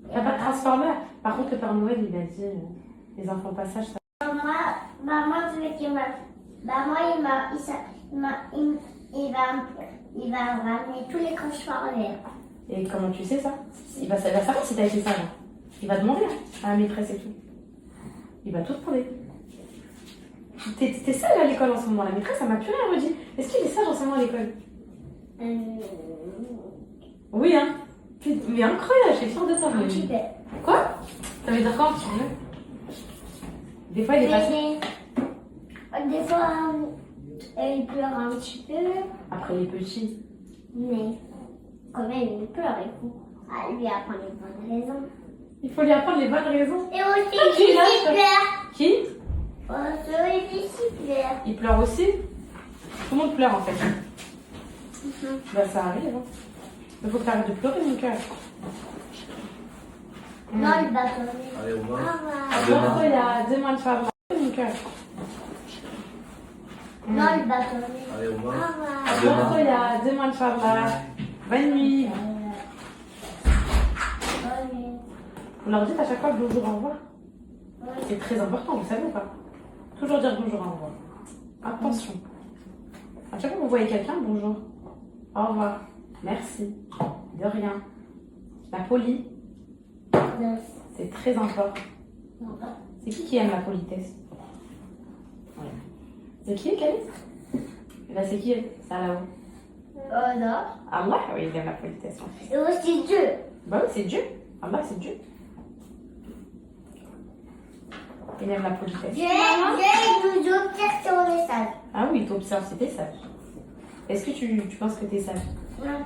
Il n'y a pas de transformer. Par contre, le Père Noël, il a dit les enfants passage, ça. Maman, je veux qu'il m'a. Maman, il va ramener tous les transformeurs. Et comment tu sais ça? Il va savoir si t'as été sage. Il va demander à la maîtresse et tout. Il va tout demander. T'es sage à l'école en ce moment. La maîtresse, elle m'a plus rien redit. Est-ce qu'il est sage en ce moment à l'école? Oui, hein. Mais incroyable, je suis fière de toi. Un petit peu. Quoi? Ça veut dire quoi un petit peu? Des fois, il est passé. Des fois, il pleure un petit peu. Après, les petits. Mais quand même, il pleure. Il faut lui apprendre les bonnes raisons. Il faut lui apprendre les bonnes raisons. Et aussi, Qui il là, pleure. Qui? Aussi, il pleure. Il pleure aussi? Tout le monde pleure en fait. Bah ça arrive. Hein. Il faut que tu arrêtes de pleurer mon cœur. Non, il va pleurer. Allez, au revoir. Au revoir. Il y a 2 mois de faire mon cœur. Non, il va pleurer. Allez, au revoir. Au revoir. Il y a 2 mois de faire bonne nuit. Vous leur dites à chaque fois bonjour, au revoir. C'est très important, vous savez ou pas? Toujours dire bonjour, au revoir. Attention. À chaque fois que vous voyez quelqu'un, bonjour. Au revoir. Merci. De rien. La poli, c'est très important. C'est qui aime la politesse? Ouais. C'est qui, Calice? Eh ben, c'est qui elle? C'est là-haut. Non. Allah, oui, il aime la politesse. Et aussi Dieu. Bah oui, c'est Dieu. Allah, c'est Dieu. Il aime la politesse. Dieu, il nous observe si on est sage. Ah oui, il t'observe si t'es sage. Est-ce que tu penses que t'es sage? Non.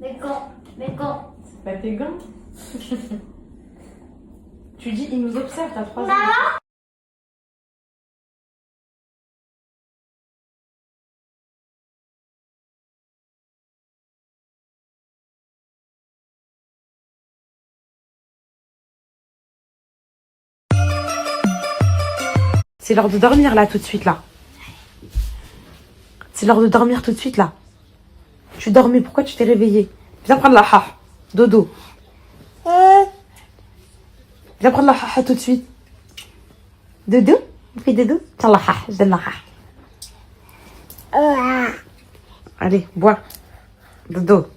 Mais quand C'est pas tes gants. Tu dis, il nous observe, t'as 3 ans. C'est l'heure de dormir là tout de suite là. C'est l'heure de dormir tout de suite là. Tu dormais, pourquoi tu t'es réveillée? Viens prendre la haha. Dodo. Viens prendre la haha tout de suite. Dodo? Fais dodo? Tiens la haha, je donne la haha. Allez, bois. Dodo.